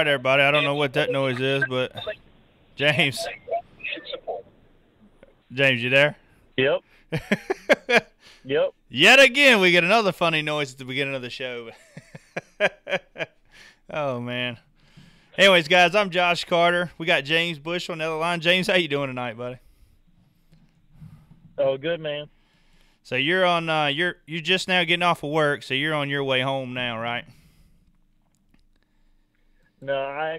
right, everybody. I don't know what that noise is, but James, James, you there? Yep. Yep. Yet again, we get another funny noise at the beginning of the show. Oh man. Anyways, guys, I'm Josh Carter. We got James Bush on the other line. James, how you doing tonight, buddy? Oh, good, man. So you're on. You're just now getting off of work, so you're on your way home now, right? No, I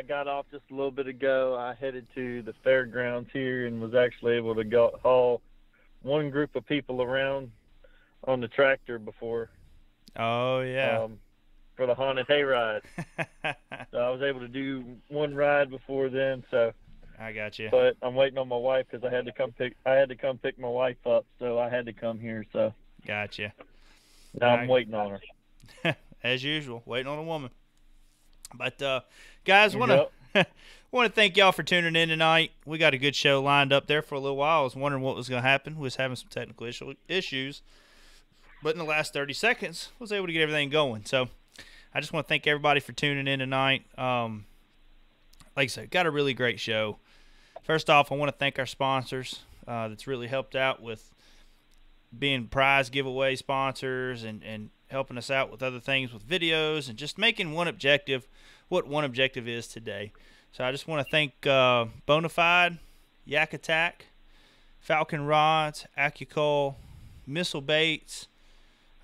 got off just a little bit ago. I headed to the fairgrounds here and was actually able to haul one group of people around on the tractor before. Oh yeah. For the haunted hayride. So I was able to do one ride before then. So I got you. But I'm waiting on my wife because I had to come pick my wife up. So I had to come here. So gotcha. Now I'm waiting on her. As usual, waiting on a woman. But guys, want to thank y'all for tuning in tonight. We got a good show lined up there for a little while. I was wondering what was going to happen. We was having some technical issues, but in the last 30 seconds, I was able to get everything going. So I just want to thank everybody for tuning in tonight. Like I said, got a really great show. First off, I want to thank our sponsors that's really helped out with being prize giveaway sponsors and helping us out with other things with videos and just making OneObjective what OneObjective is today. So I just want to thank Bonafide, Yak Attack, Falcon Rods, Accucoil, Missile Baits,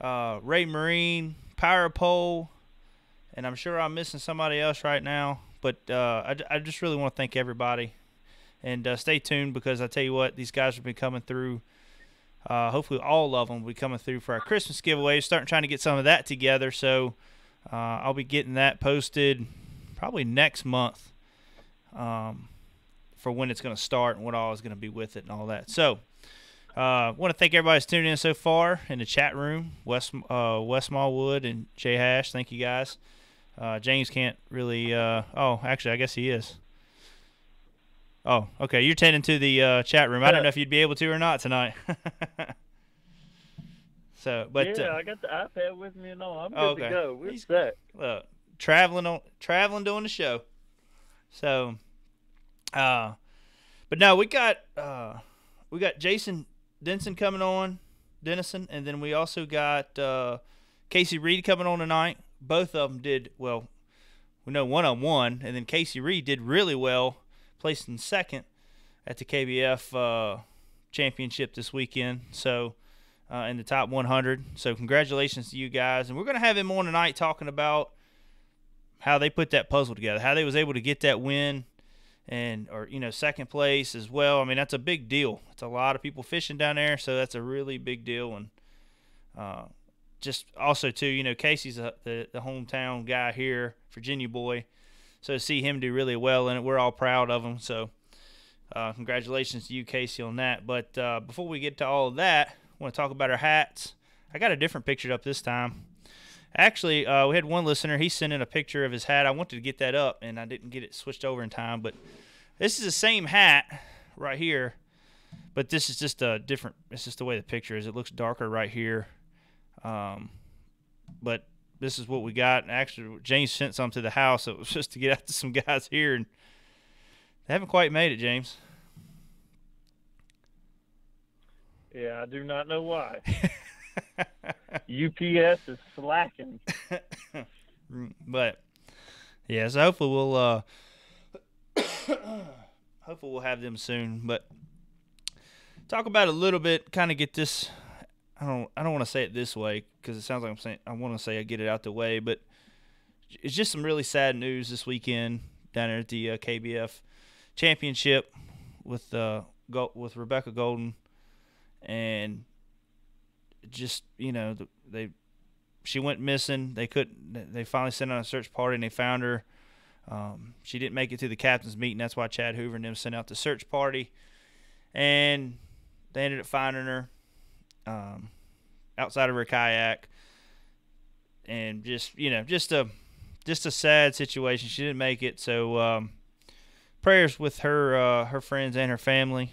Ray Marine, Pyrapole, and I'm sure I'm missing somebody else right now. But I just really want to thank everybody. And stay tuned because I tell you what, these guys have been coming through. Hopefully all of them will be coming through for our Christmas giveaway. Trying to get some of that together. So I'll be getting that posted probably next month for when it's going to start and what all is going to be with it and all that. So I want to thank everybody who's tuning in so far in the chat room. Wes Smallwood and Jay Hash, thank you guys. James can't really oh, actually, I guess he is. Oh, okay. You're tending to the chat room. I don't know if you'd be able to or not tonight. So, but yeah, I got the iPad with me and all. I'm good to go. We're set. Traveling doing the show. So, but no, we got Jason Denison coming on, Denison, and then we also got Casey Reed coming on tonight. Both of them did well. We know one of them won, and then Casey Reed did really well, placed in second at the KBF championship this weekend. So. In the top 100. So congratulations to you guys. And we're going to have him on tonight talking about how they put that puzzle together, how they was able to get that win or second place as well. I mean, that's a big deal. It's a lot of people fishing down there, so that's a really big deal. And just also, too, Casey's the hometown guy here, Virginia boy. So to see him do really well in it, we're all proud of him. So congratulations to you, Casey, on that. But before we get to all of that, I want to talk about our hats. I got a different picture up this time. Actually, we had one listener. He sent in a picture of his hat. I wanted to get that up, and I didn't get it switched over in time. But this is the same hat right here, but this is just a different. It's just the way the picture is. It looks darker right here. But this is what we got. And actually, James sent some to the house. So it was just to get out to some guys here, and they haven't quite made it, James. Yeah, I do not know why. UPS is slacking. But yeah, so hopefully we'll have them soon. But talk about a little bit, kind of get this. I don't want to say it this way because it sounds like I'm saying I want to say I get it out the way, but it's just some really sad news this weekend down there at the KBF championship with Rebecca Golden. And just she went missing. They finally sent out a search party and they found her. She didn't make it to the captain's meeting. That's why Chad Hoover and them sent out the search party, and they ended up finding her outside of her kayak. And just a sad situation. She didn't make it. So prayers with her friends and her family.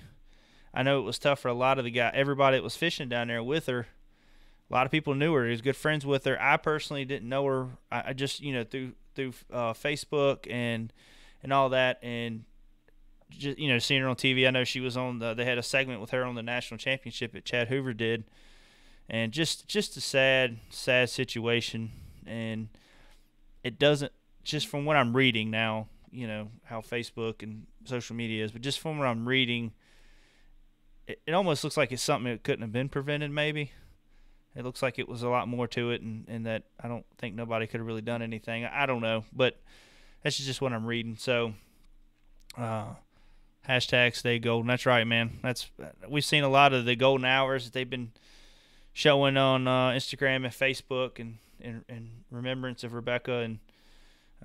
I know it was tough for a lot of everybody that was fishing down there with her. A lot of people knew her. He was good friends with her. I personally didn't know her. I just, through through Facebook and all that, and just seeing her on TV. I know she was on they had a segment with her on the national championship that Chad Hoover did, and just a sad situation. And it doesn't, just from what I'm reading now, how Facebook and social media is, but just from what I'm reading, it almost looks like it's something that couldn't have been prevented. Maybe it looks like it was a lot more to it, and that I don't think nobody could have really done anything. I don't know, but that's just what I'm reading. So hashtag stay golden. That's right, man. We've seen a lot of the golden hours that they've been showing on Instagram and Facebook, and remembrance of Rebecca. And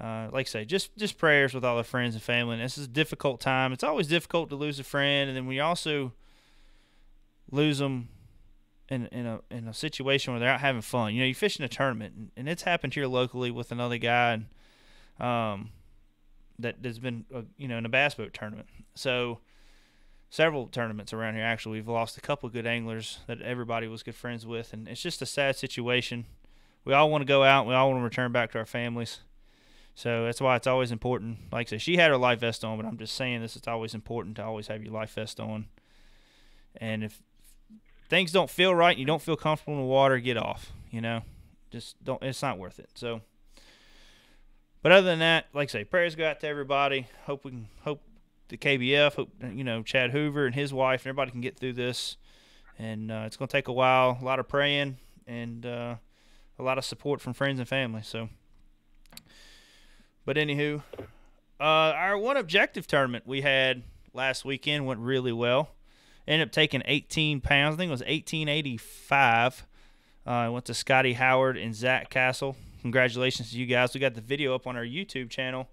like I say, just prayers with all our friends and family. And this is a difficult time. It's always difficult to lose a friend, and then we also lose them in a situation where they're out having fun. You fish in a tournament, and it's happened here locally with another guy, and there's been in a bass boat tournament. So several tournaments around here, actually, we've lost a couple of good anglers that everybody was good friends with, and it's just a sad situation. We all want to go out, we all want to return back to our families. So that's why it's always important. Like I said, she had her life vest on, but I'm just saying this, it's always important to always have your life vest on. And if things don't feel right and you don't feel comfortable in the water, get off. Just don't. It's not worth it. So, but other than that, like I say, prayers go out to everybody. Hope the KBF, hope Chad Hoover and his wife and everybody can get through this. And it's going to take a while, a lot of praying, and a lot of support from friends and family. So, but anywho, our OneObjective tournament we had last weekend went really well. Ended up taking 18 pounds. I think it was 1885. I went to Scotty Howard and Zach Castle. Congratulations to you guys. We got the video up on our YouTube channel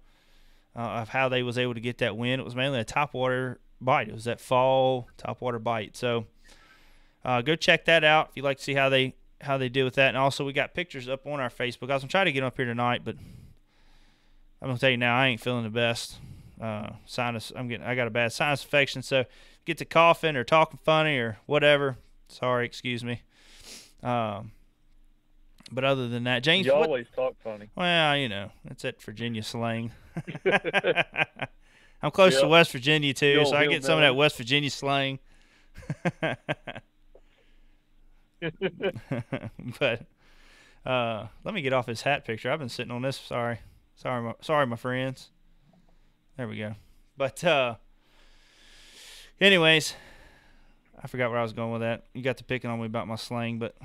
of how they was able to get that win. It was mainly a topwater bite. It was that fall topwater bite. So go check that out if you'd like to see how they did with that. And also we got pictures up on our Facebook. I was going to try to get them up here tonight, but I'm going to tell you now, I ain't feeling the best. I got a bad sinus infection, so get to coughing or talking funny or whatever. Sorry, excuse me. But other than that, James, you always talk funny. Well, that's that Virginia slang. I'm close to West Virginia too, so I get some of that West Virginia slang. But let me get off this hat picture. I've been sitting on this. Sorry, my friends. There we go. But anyways, I forgot where I was going with that. You got to picking on me about my slang, but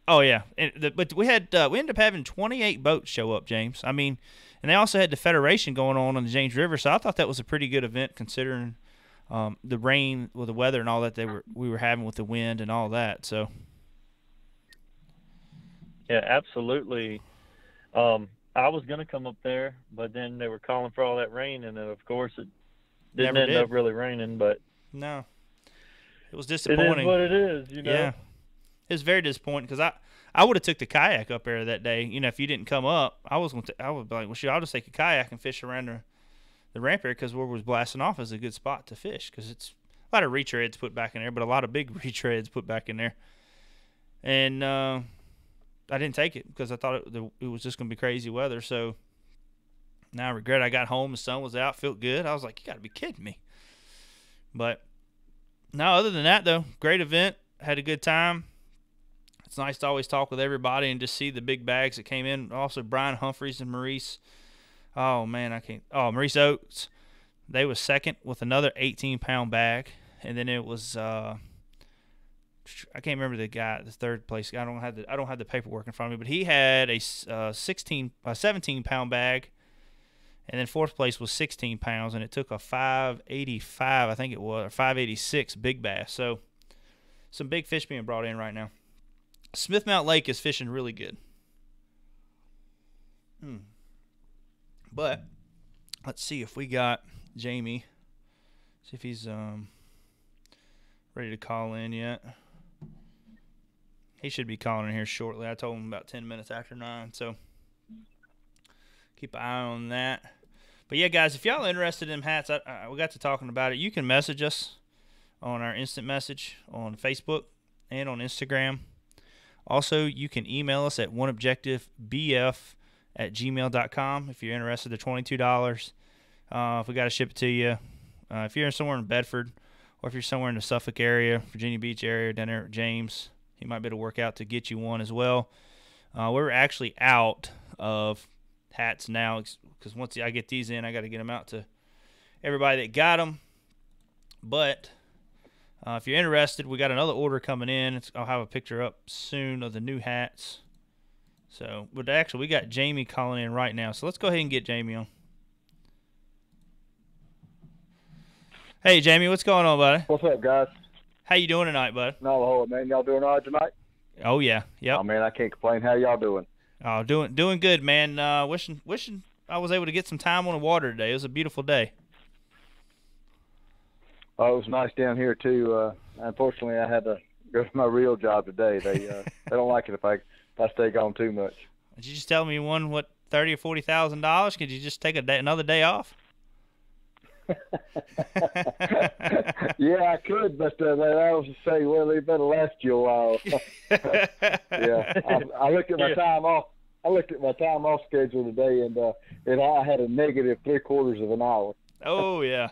oh yeah. But we ended up having 28 boats show up, James. I mean, and they also had the Federation going on the James River, so I thought that was a pretty good event considering the rain, with the weather and all that we were having with the wind and all that. So yeah, absolutely. I was going to come up there, but then they were calling for all that rain, and then, of course, it didn't end up really raining. But no, it was disappointing. It is what it is, Yeah, it was very disappointing because I would have took the kayak up there that day. If you didn't come up, I would be like, well, shoot, I'll just take a kayak and fish around the ramp area, because where it was blasting off is a good spot to fish, because it's a lot of retreads put back in there, but a lot of big retreads put back in there. And I didn't take it because I thought it was just going to be crazy weather. So now I regret I got home, the sun was out, felt good. I was like, you got to be kidding me. But no, other than that, though, great event. Had a good time. It's nice to always talk with everybody and just see the big bags that came in. Also, Brian Humphreys and Maurice. Oh, man, I can't. Oh, Maurice Oates. They was second with another 18-pound bag. And then it was I can't remember the guy, the third place. I don't have the paperwork in front of me, but he had a 17-pound bag, and then fourth place was 16 pounds, and it took a 585, I think it was, or 586 big bass. So some big fish being brought in right now. Smithmount Lake is fishing really good. But let's see if we got Jamie. See if he's ready to call in yet. He should be calling in here shortly. I told him about 10 minutes after 9, so keep an eye on that. But yeah, guys, if y'all are interested in hats, we got to talking about it. You can message us on our instant message on Facebook and on Instagram. Also, you can email us at oneobjectivebf gmail.com if you're interested. They're $22. If we got to ship it to you. If you're somewhere in Bedford, or if you're somewhere in the Suffolk area, Virginia Beach area, down there at James, he might be able to work out to get you one as well. We're actually out of hats now because once I get these in, I got to get them out to everybody that got them. But if you're interested, we got another order coming in. I'll have a picture up soon of the new hats. So, but actually, we got Jamie calling in right now. So let's go ahead and get Jamie on. Hey, Jamie, what's going on, buddy? What's up, guys? How you doing tonight, bud? Not a whole lot, man. Y'all doing all right tonight? Oh yeah, yep. Oh man, I can't complain. How y'all doing? Oh, doing good, man. Wishing I was able to get some time on the water today. It was a beautiful day. Oh, it was nice down here too. Unfortunately, I had to go to my real job today. They don't like it if I stay gone too much. Did you just tell me you won what $30,000 or $40,000? Could you just take another day off? Yeah, I could, but they always say, well, they better last you a while. Yeah, I looked at my time off. I looked at my time off schedule today, and I had a negative 3/4 of an hour. Oh yeah,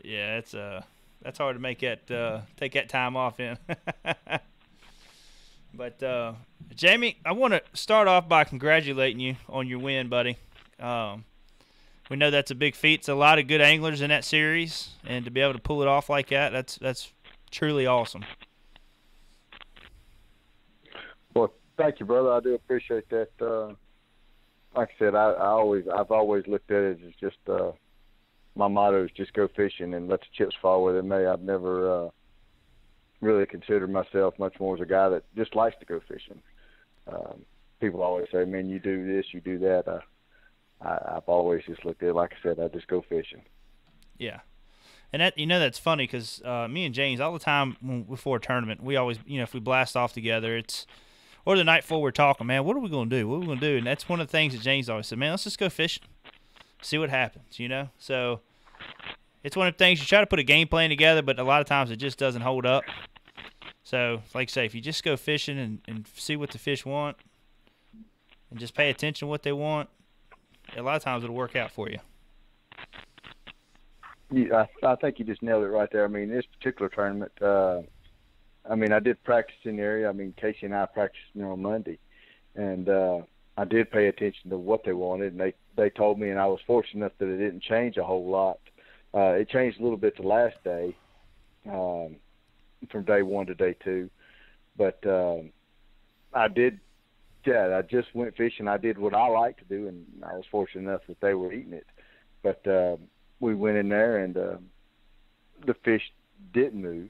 yeah. That's hard to make that take that time off in. But Jamie, I want to start off by congratulating you on your win, buddy. We know that's a big feat. It's a lot of good anglers in that series, and to be able to pull it off like that, that's truly awesome. Well, thank you, brother. I do appreciate that. Like I said, I've always looked at it as just my motto is just go fishing and let the chips fall where they may. I've never really considered myself much more as a guy that just likes to go fishing. People always say, "Man, you do this, you do that." I've always just looked at it, like I said, I just go fishing. Yeah. And that that's funny because me and James, all the time before a tournament, we always, if we blast off together, or the night before we're talking, man, what are we going to do? What are we going to do? And that's one of the things that James always said, man, let's just go fishing, see what happens, So it's one of the things you try to put a game plan together, but a lot of times it just doesn't hold up. So, like I say, if you just go fishing and see what the fish want and just pay attention to what they want, a lot of times it'll work out for you. Yeah, I think you just nailed it right there. I mean, this particular tournament, I did practice in the area. I mean, Casey and I practiced on Monday, and I did pay attention to what they wanted, and they told me, and I was fortunate enough that it didn't change a whole lot. It changed a little bit the last day, from day 1 to day 2, but I just went fishing. I did what I like to do, and I was fortunate enough that they were eating it. But we went in there, and the fish didn't move.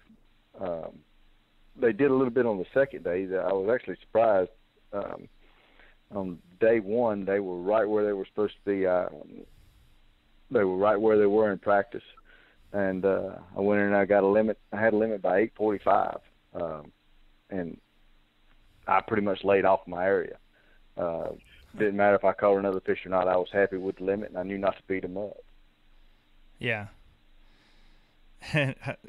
They did a little bit on the second day. I was actually surprised. On day 1, they were right where they were supposed to be. They were right where they were in practice. And I went in and I got a limit. I had a limit by 8:45, and I pretty much laid off my area. Didn't matter if I caught another fish or not. I was happy with the limit, and I knew not to beat them up. Yeah.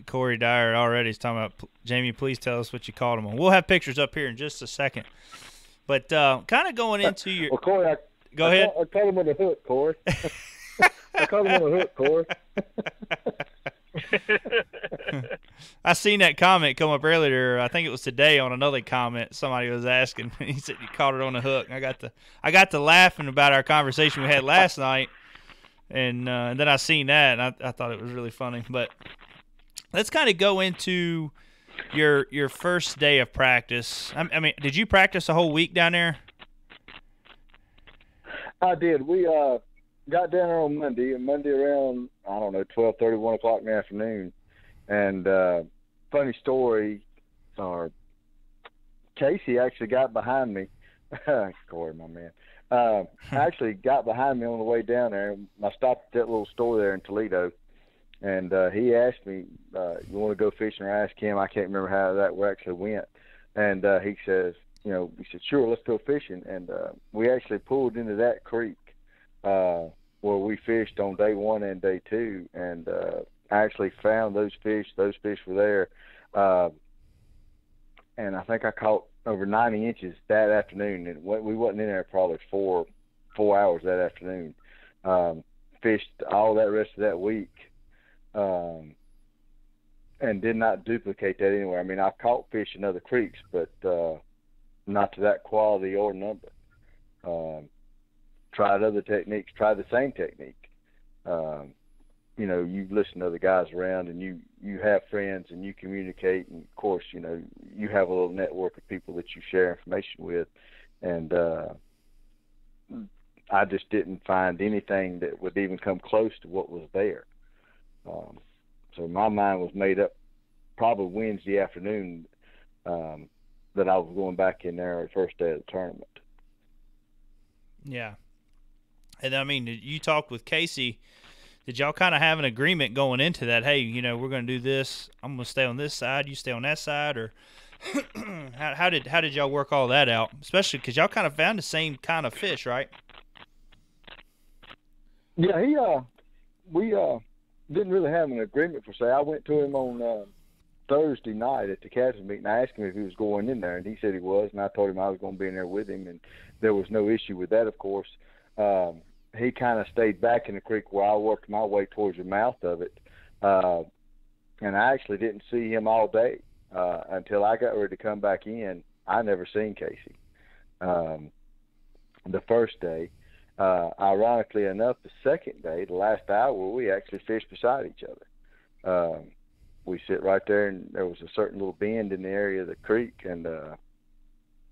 Corey Dyer already is talking about, Jamie, please tell us what you caught him on. We'll have pictures up here in just a second. But kind of going into your – Well, Corey, go ahead. I caught him on the hook, Corey. I caught him on the hook, Corey. I seen that comment come up earlier. I think it was today on another comment. Somebody was asking. He said you caught it on the hook. And I got to laughing about our conversation we had last night, and then I seen that, and I thought it was really funny. But let's kind of go into your first day of practice. I mean, did you practice a whole week down there? I did. We got down there on Monday around, 12:30, 1 o'clock in the afternoon. And funny story, Casey actually got behind me. Corey, my man. Actually got behind me on the way down there. I stopped at that little store there in Toledo, and he asked me, you want to go fishing? Or I asked him. I can't remember how that actually went. And he says, he said, sure, let's go fishing. And we actually pulled into that creek where we fished on day 1 and day 2, and I actually found those fish. Those fish were there, and I think I caught over 90 inches that afternoon, and we wasn't in there probably 4 hours that afternoon. Fished all that rest of that week, and did not duplicate that anywhere. I mean, I caught fish in other creeks, but not to that quality or number. Tried other techniques, tried the same technique. You know, you listen to other guys around, and you have friends, and you communicate, and of course, you know, you have a little network of people that you share information with, and I just didn't find anything that would even come close to what was there. So my mind was made up probably Wednesday afternoon that I was going back in there the first day of the tournament. Yeah. And I mean, you talked with Casey. Did y'all kind of have an agreement going into that? Hey, you know, we're going to do this. I'm going to stay on this side. You stay on that side, or how did y'all work all that out? Especially because y'all kind of found the same kind of fish, right? Yeah, we didn't really have an agreement per se. I went to him on Thursday night at the captain's meeting. I asked him if he was going in there, and he said he was, and I told him I was going to be in there with him, and there was no issue with that, of course. He kind of stayed back in the creek where I worked my way towards the mouth of it, and I actually didn't see him all day until I got ready to come back in. I never seen Casey the first day. Ironically enough, the second day, the last hour, we actually fished beside each other. We sit right there, and there was a certain little bend in the area of the creek, and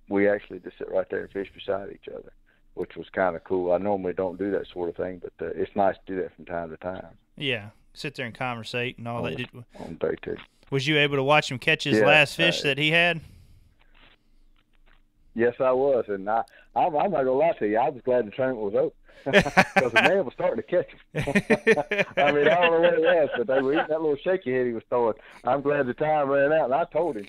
we actually just sit right there and fish beside each other, which was kind of cool. I normally don't do that sort of thing, but it's nice to do that from time to time. Yeah, sit there and conversate and all that. On day two. Was you able to watch him catch his last fish that he had? Yes, I was, and I'm not gonna lie to you. I was glad the tournament was over because the man was starting to catch them. I mean, I don't know what it was, but they were eating that little shaky head he was throwing. I'm glad the time ran out, and I told him.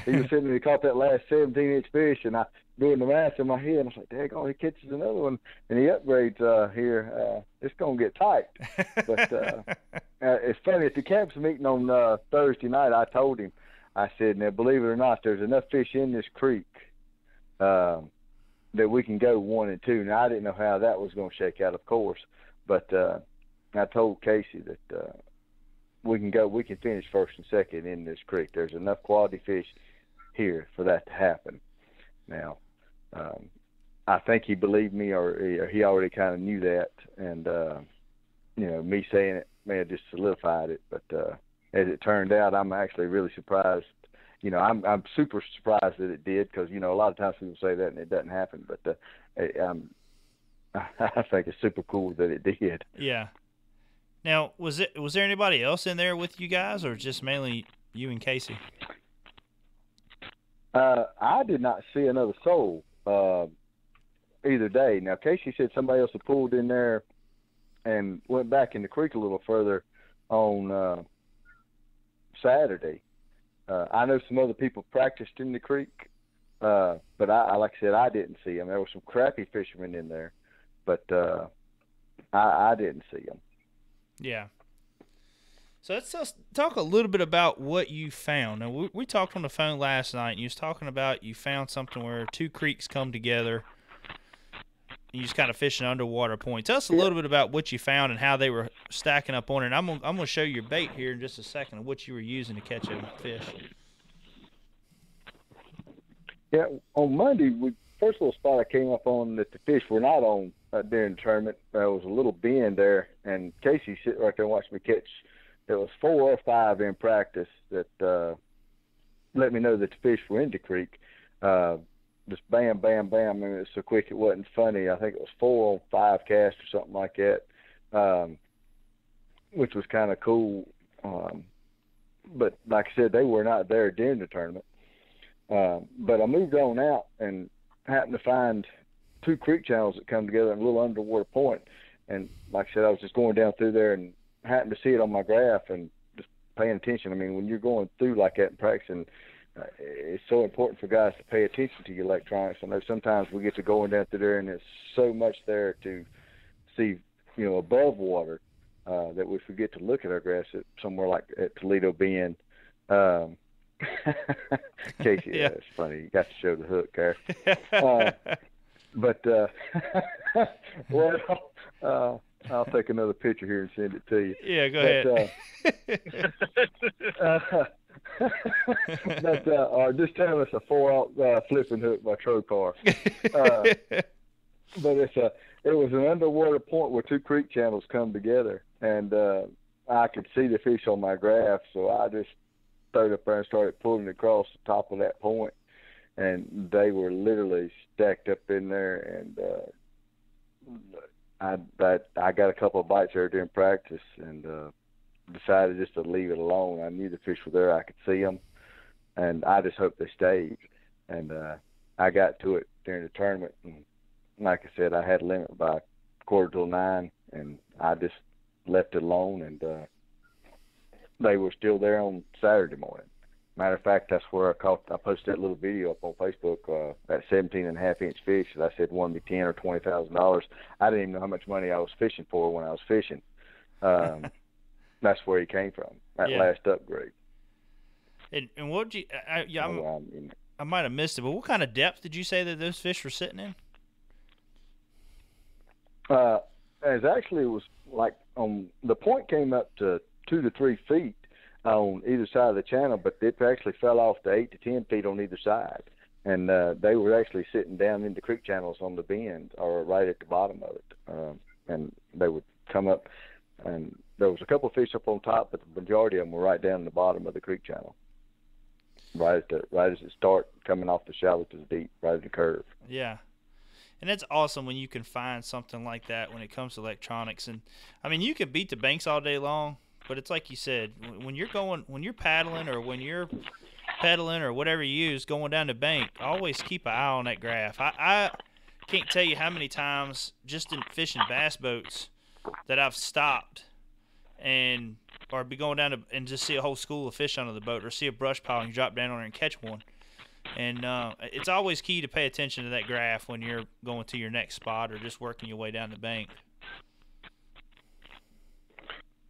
He was sitting there, he caught that last 17-inch fish, and I doing the math in my head. I was like, "Daggone, he catches another one, and he upgrades here. It's gonna get tight." But it's funny at the camp's meeting on Thursday night. I told him, I said, "Now, believe it or not, there's enough fish in this creek that we can go 1 and 2. Now, I didn't know how that was going to shake out, of course, but I told Casey that we can finish first and second in this creek. There's enough quality fish here for that to happen. Now, I think he believed me, or he already kind of knew that, and you know, me saying it may have just solidified it. But as it turned out, I'm actually really surprised. You know, I'm super surprised that it did, because, you know, a lot of times people say that and it doesn't happen. But I think it's super cool that it did. Yeah. Now, was there anybody else in there with you guys, or just mainly you and Casey? I did not see another soul either day. Now, Casey said somebody else had pulled in there and went back in the creek a little further on Saturday. I know some other people practiced in the creek, but I like I said, I didn't see them. There were some crappie fishermen in there, but I didn't see them. Yeah. So let's just talk a little bit about what you found. Now, we talked on the phone last night, and you was talking about you found something where two creeks come together. You just kind of fishing underwater point. Tell us a little bit about what you found and how they were stacking up on it. I'm gonna show you your bait here in just a second of what you were using to catch a fish. Yeah, on Monday, first little spot I came up on that the fish were not on during the tournament. There was a little bend there, and Casey sit right there and watched me catch. There was 4 or 5 in practice that let me know that the fish were in the creek. Just bam, bam, bam. I mean, it was so quick it wasn't funny. I think it was 4 on 5 casts or something like that, which was kind of cool. But like I said, they were not there during the tournament. But I moved on out and happened to find 2 creek channels that come together in a little underwater point. And like I said, I was just going down through there and happened to see it on my graph and just paying attention. I mean, when you're going through like that and practicing, it's so important for guys to pay attention to your electronics. I know sometimes we get to going down through there and there's so much there to see, you know, above water that we forget to look at our graphs at somewhere like at Toledo Bend. Casey, Yeah. it's funny. You got to show the hook there. But well, I'll take another picture here and send it to you. Yeah, go ahead. Or just tell us a 4-aught flipping hook by Trocar. But it was an underwater point where two creek channels come together, and I could see the fish on my graph, so I just stayed up there and started pulling across the top of that point, and they were literally stacked up in there, and I got a couple of bites there during practice, and decided just to leave it alone. I knew the fish were there, I could see them, and I just hoped they stayed. And I got to it during the tournament, and like I said, I had a limit by 8:45, and I just left it alone, and they were still there on Saturday morning. Matter of fact, that's where I posted that little video up on Facebook, that 17.5-inch fish that I said won me $10,000 or $20,000. I didn't even know how much money I was fishing for when I was fishing. That's where he came from, that last upgrade. And what did you? I might have missed it, but what kind of depth did you say that those fish were sitting in? It was like the point came up to 2 to 3 feet on either side of the channel, but it actually fell off to 8 to 10 feet on either side, and they were actually sitting down in the creek channels on the bend or right at the bottom of it, and they would come up, and there was a couple of fish up on top, but the majority of them were right down in the bottom of the creek channel, right as it start coming off the shallow to the deep, right at the curve. Yeah. And it's awesome when you can find something like that when it comes to electronics. And I mean, you can beat the banks all day long, but it's like you said, when you're paddling or when you're pedaling or whatever you use going down the bank, always keep an eye on that graph. I can't tell you how many times just in fishing bass boats that I've stopped or be going down and just see a whole school of fish under the boat, or see a brush pile and you drop down on it and catch one. And it's always key to pay attention to that graph when you're going to your next spot or just working your way down the bank.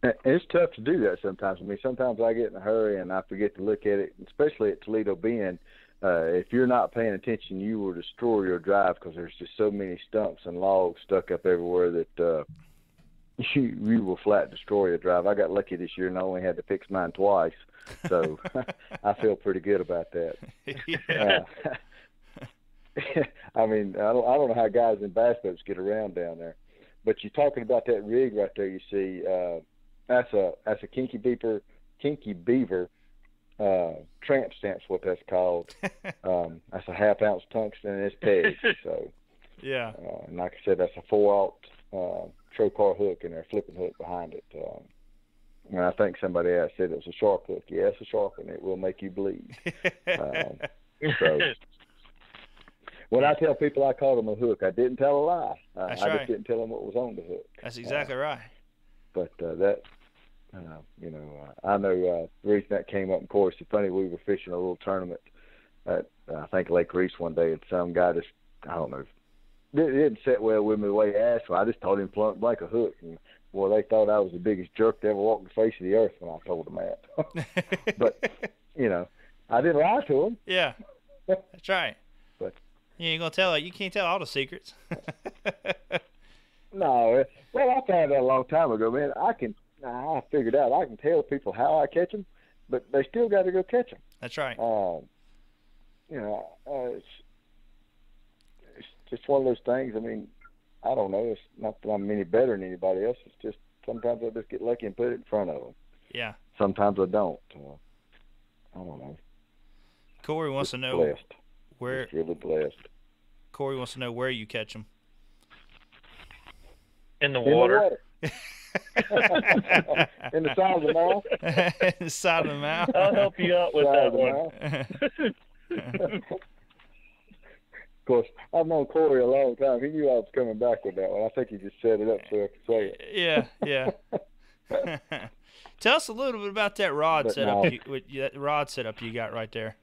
It's tough to do that sometimes. I mean, sometimes I get in a hurry and I forget to look at it, especially at Toledo Bend. If you're not paying attention, you will destroy your drive because there's just so many stumps and logs stuck up everywhere that you will flat destroy your drive. I got lucky this year and I only had to fix mine twice. So I feel pretty good about that. I mean, I don't know how guys in bass boats get around down there, but you're talking about that rig right there. You see, that's a kinky beaver tramp stamp's what that's called. That's a 1/2 ounce tungsten and it's pegged. So yeah, and like I said, that's a 4-aught Trocar hook and a flipping hook behind it. And I think somebody else said it was a shark hook. Yeah, it's a shark, and it will make you bleed. So when I tell people I called them a hook, I didn't tell a lie. I just didn't tell them what was on the hook. That's exactly right. But I know the reason that came up, of course, it's funny, we were fishing a little tournament at, I think, Lake Reese one day, and some guy just, I don't know, it didn't sit well with me the way he asked, so I just told him point blank a hook. And, well, they thought I was the biggest jerk to ever walk the face of the earth when I told them that. But, I didn't lie to them. Yeah, that's right. But you ain't gonna you can't tell all the secrets. No, well, I found out a long time ago, man. I figured out I can tell people how I catch them, but they still got to go catch them. That's right. It's just one of those things. I mean, I don't know. It's not that I'm any better than anybody else. It's just sometimes I just get lucky and put it in front of them. Yeah. Sometimes I don't. I don't know. Corey wants to know blessed. where. Just really blessed. Corey wants to know where you catch them. In the water. In the side of the mouth. In the side of the mouth. I'll help you out with that one. Of course, I've known Corey a long time. He knew I was coming back with that one. I think he just set it up so I could say it. Yeah. Tell us a little bit about that rod setup. That rod setup you got right there.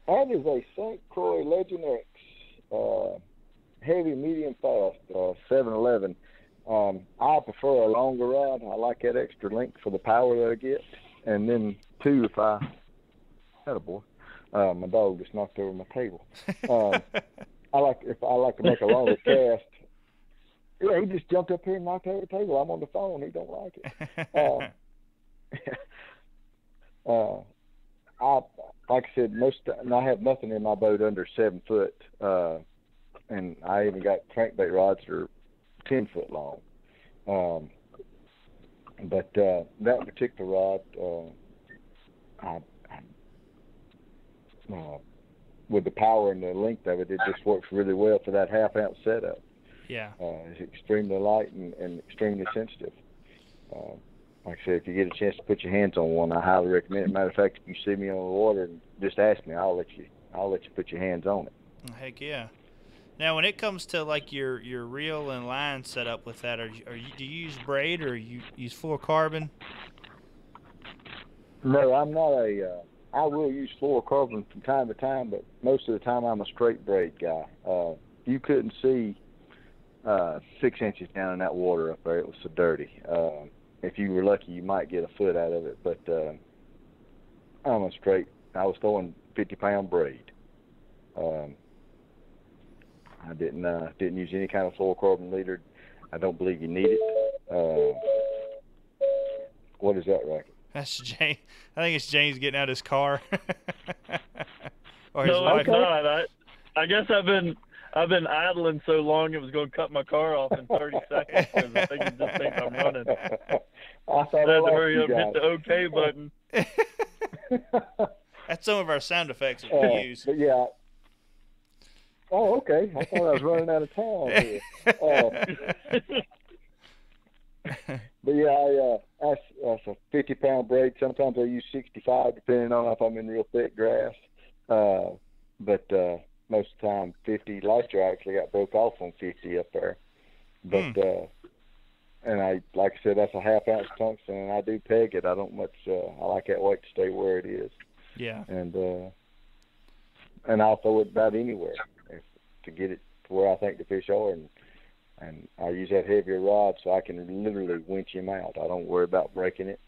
That is a St. Croix Legend X, heavy, medium, fast, 711. I prefer a longer rod. I like that extra length for the power that I get. And then too if I had a boy. My dog just knocked over my table. I like to make a longer cast. Yeah, he just jumped up here and knocked over the table. I'm on the phone. He don't like it. I like I said, and I have nothing in my boat under 7 foot, and I even got crankbait rods that are 10 foot long. But that particular rod, with the power and the length of it, it just works really well for that half-ounce setup. Yeah. It's extremely light and extremely sensitive. Like I said, if you get a chance to put your hands on one, I highly recommend it. Matter of fact, if you see me on the water and just ask me, I'll let you put your hands on it. Heck yeah. Now, when it comes to like your reel and line setup with that, do you use braid or you use fluorocarbon? No, I'm not I will use fluorocarbon from time to time, but most of the time I'm a straight braid guy. You couldn't see 6 inches down in that water up there. It was so dirty. If you were lucky, you might get a foot out of it, but I was throwing 50-pound braid. I didn't use any kind of fluorocarbon leader. I don't believe you need it. What is that, Racket? That's James. I think it's James getting out his car. Or his No, wife. it's not. I guess I've been idling so long it was going to cut my car off in 30 seconds because I think it just thinks I'm running. I had to hurry up, hit the OK button. That's some of our sound effects that we use. But yeah. Oh, okay. I thought I was running out of time here. But yeah, that's a 50-pound braid. Sometimes I use 65, depending on if I'm in real thick grass. But most of the time, 50. Last year I actually got broke off on 50 up there. But and like I said, that's a half-ounce tungsten, and I do peg it. I don't much. I like that weight to stay where it is. Yeah. And I'll throw it about anywhere to get it to where I think the fish are, and I use that heavier rod so I can literally winch him out. I don't worry about breaking it.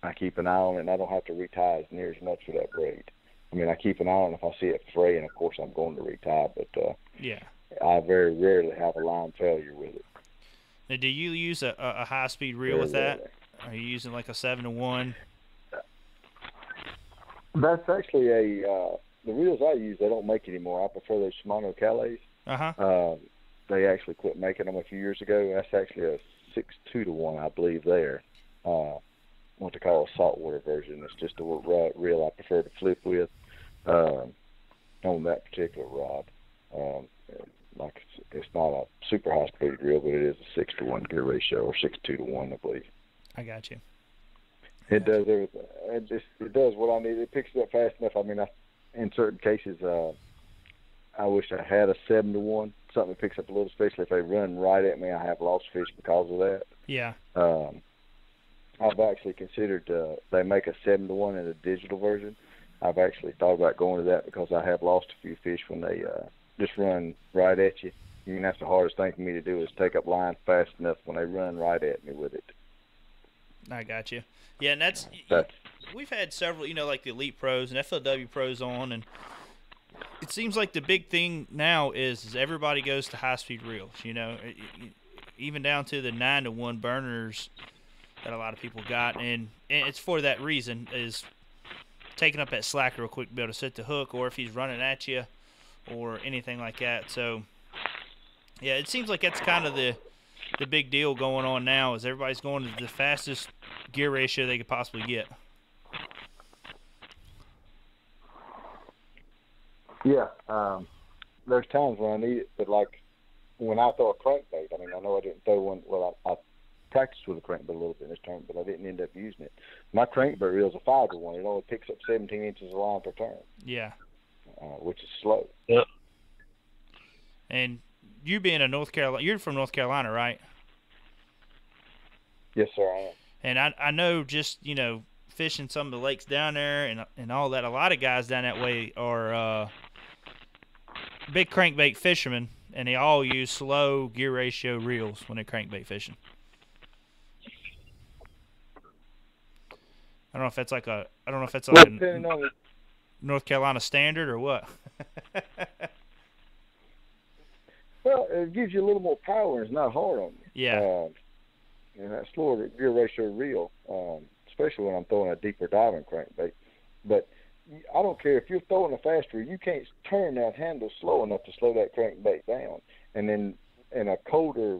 I keep an eye on it, and I don't have to retie as near as much for that braid. I mean, I keep an eye on it if I see it fray, and of course I'm going to retie, but yeah, I very rarely have a line failure with it. Now, do you use a high-speed reel with that? Are you using like a 7-to-1? That's actually the reels I use, they don't make anymore. I prefer those Shimano Calais. They actually quit making them a few years ago. That's actually a 6-2-to-1, I believe, there. What they call a saltwater version. It's just a reel I prefer to flip with on that particular rod. Like it's not a super high-speed reel, but it is a 6-to-1 gear ratio, or 6-2-to-1, I believe. I got you. It does everything. It does what I need. It picks it up fast enough. I mean, in certain cases, I wish I had a 7-to-1. Something that picks up a little, especially if they run right at me. I have lost fish because of that. Yeah. I've actually considered they make a 7-to-1 in a digital version. I've actually thought about going to that because I have lost a few fish when they just run right at you. I mean, that's the hardest thing for me to do is take up line fast enough when they run right at me with it. I got you. Yeah, and that's we've had several, like the Elite Pros and FLW Pros on, and it seems like the big thing now is everybody goes to high-speed reels, even down to the 9-to-1 burners that a lot of people got, and it's for that reason, is taking up that slack real quick to be able to set the hook, or if he's running at you or anything like that. So, yeah, it seems like that's kind of the big deal going on now is everybody's going to the fastest gear ratio they could possibly get. Yeah, there's times when I need it, but like when I throw a crankbait, I mean, I know I didn't throw one. Well, I practiced with a crankbait a little bit this turn, but I didn't end up using it. My crankbait reel is a 5-to-1. It only picks up 17 inches of line per turn. Yeah, which is slow. Yep. And you being a North Carolina, you're from North Carolina, right? Yes, sir, I am. And I know just, fishing some of the lakes down there and all that, a lot of guys down that way are big crankbait fishermen, and they all use slow gear ratio reels when they're crankbait fishing. don't know if that's like Well, a depending on the, North Carolina standard or what. well, it gives you a little more power and it's not hard on you. Yeah. And that slower gear ratio reel, especially when I'm throwing a deeper diving crankbait. But I don't care if you're throwing a faster, you can't turn that handle slow enough to slow that crankbait down. And then in a colder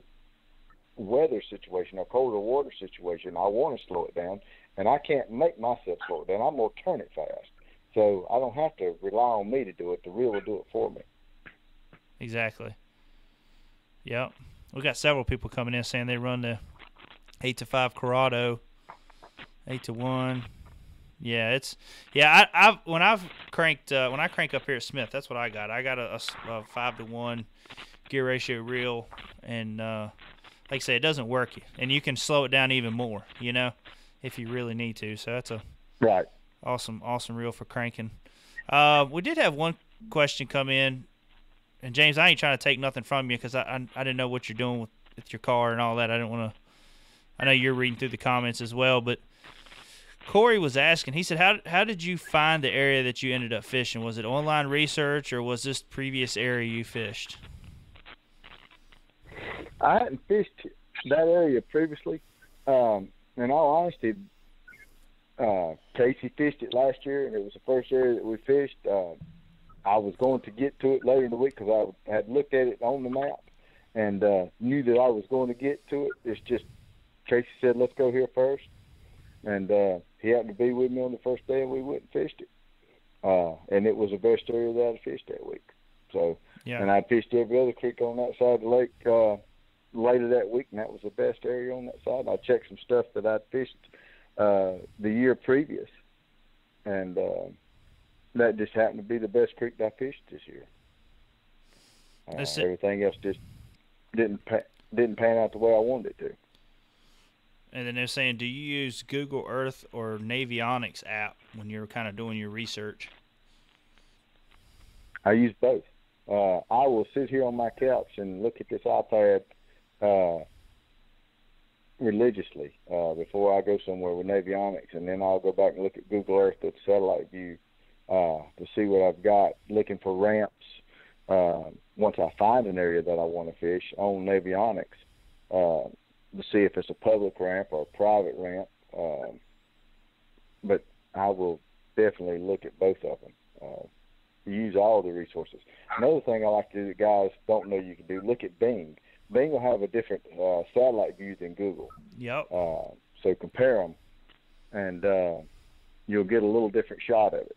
weather situation, a colder water situation, I want to slow it down, and I can't make myself slow it down. I'm going to turn it fast. So I don't have to rely on me to do it. The reel will do it for me. Exactly. Yep. We got several people coming in saying they run the 8-5 Corrado, 8-1. Yeah, when I crank up here at Smith, that's what I got. I got a 5-1 gear ratio reel, and like I say, it doesn't work, and you can slow it down even more, if you really need to. So that's a right awesome reel for cranking. We did have one question come in, and James, I ain't trying to take nothing from you because I didn't know what you're doing with your car and all that. I didn't want to. I know you're reading through the comments as well, but Corey was asking. He said, "How did you find the area that you ended up fishing? Was it online research or was this previous area you fished?" I hadn't fished that area previously. In all honesty, Casey fished it last year, and it was the first area that we fished. I was going to get to it later in the week because I had looked at it on the map and knew that I was going to get to it. It's just Casey said, "Let's go here first," and he happened to be with me on the first day, and we went and fished it. And it was the best area that I fished that week. So, yeah. And I fished every other creek on that side of the lake later that week, and that was the best area on that side. And I checked some stuff that I'd fished the year previous, and that just happened to be the best creek that I fished this year. Everything else just didn't pan out the way I wanted it to. And then they're saying, do you use Google Earth or Navionics app when you're kind of doing your research? I use both. I will sit here on my couch and look at this iPad religiously before I go somewhere with Navionics, and then I'll go back and look at Google Earth with satellite view to see what I've got, looking for ramps. Once I find an area that I want to fish on Navionics, to see if it's a public ramp or a private ramp. But I will definitely look at both of them. Use all the resources. Another thing I like to do that guys don't know you can do, look at Bing. Bing will have a different satellite view than Google. Yep. So compare them, and you'll get a little different shot of it.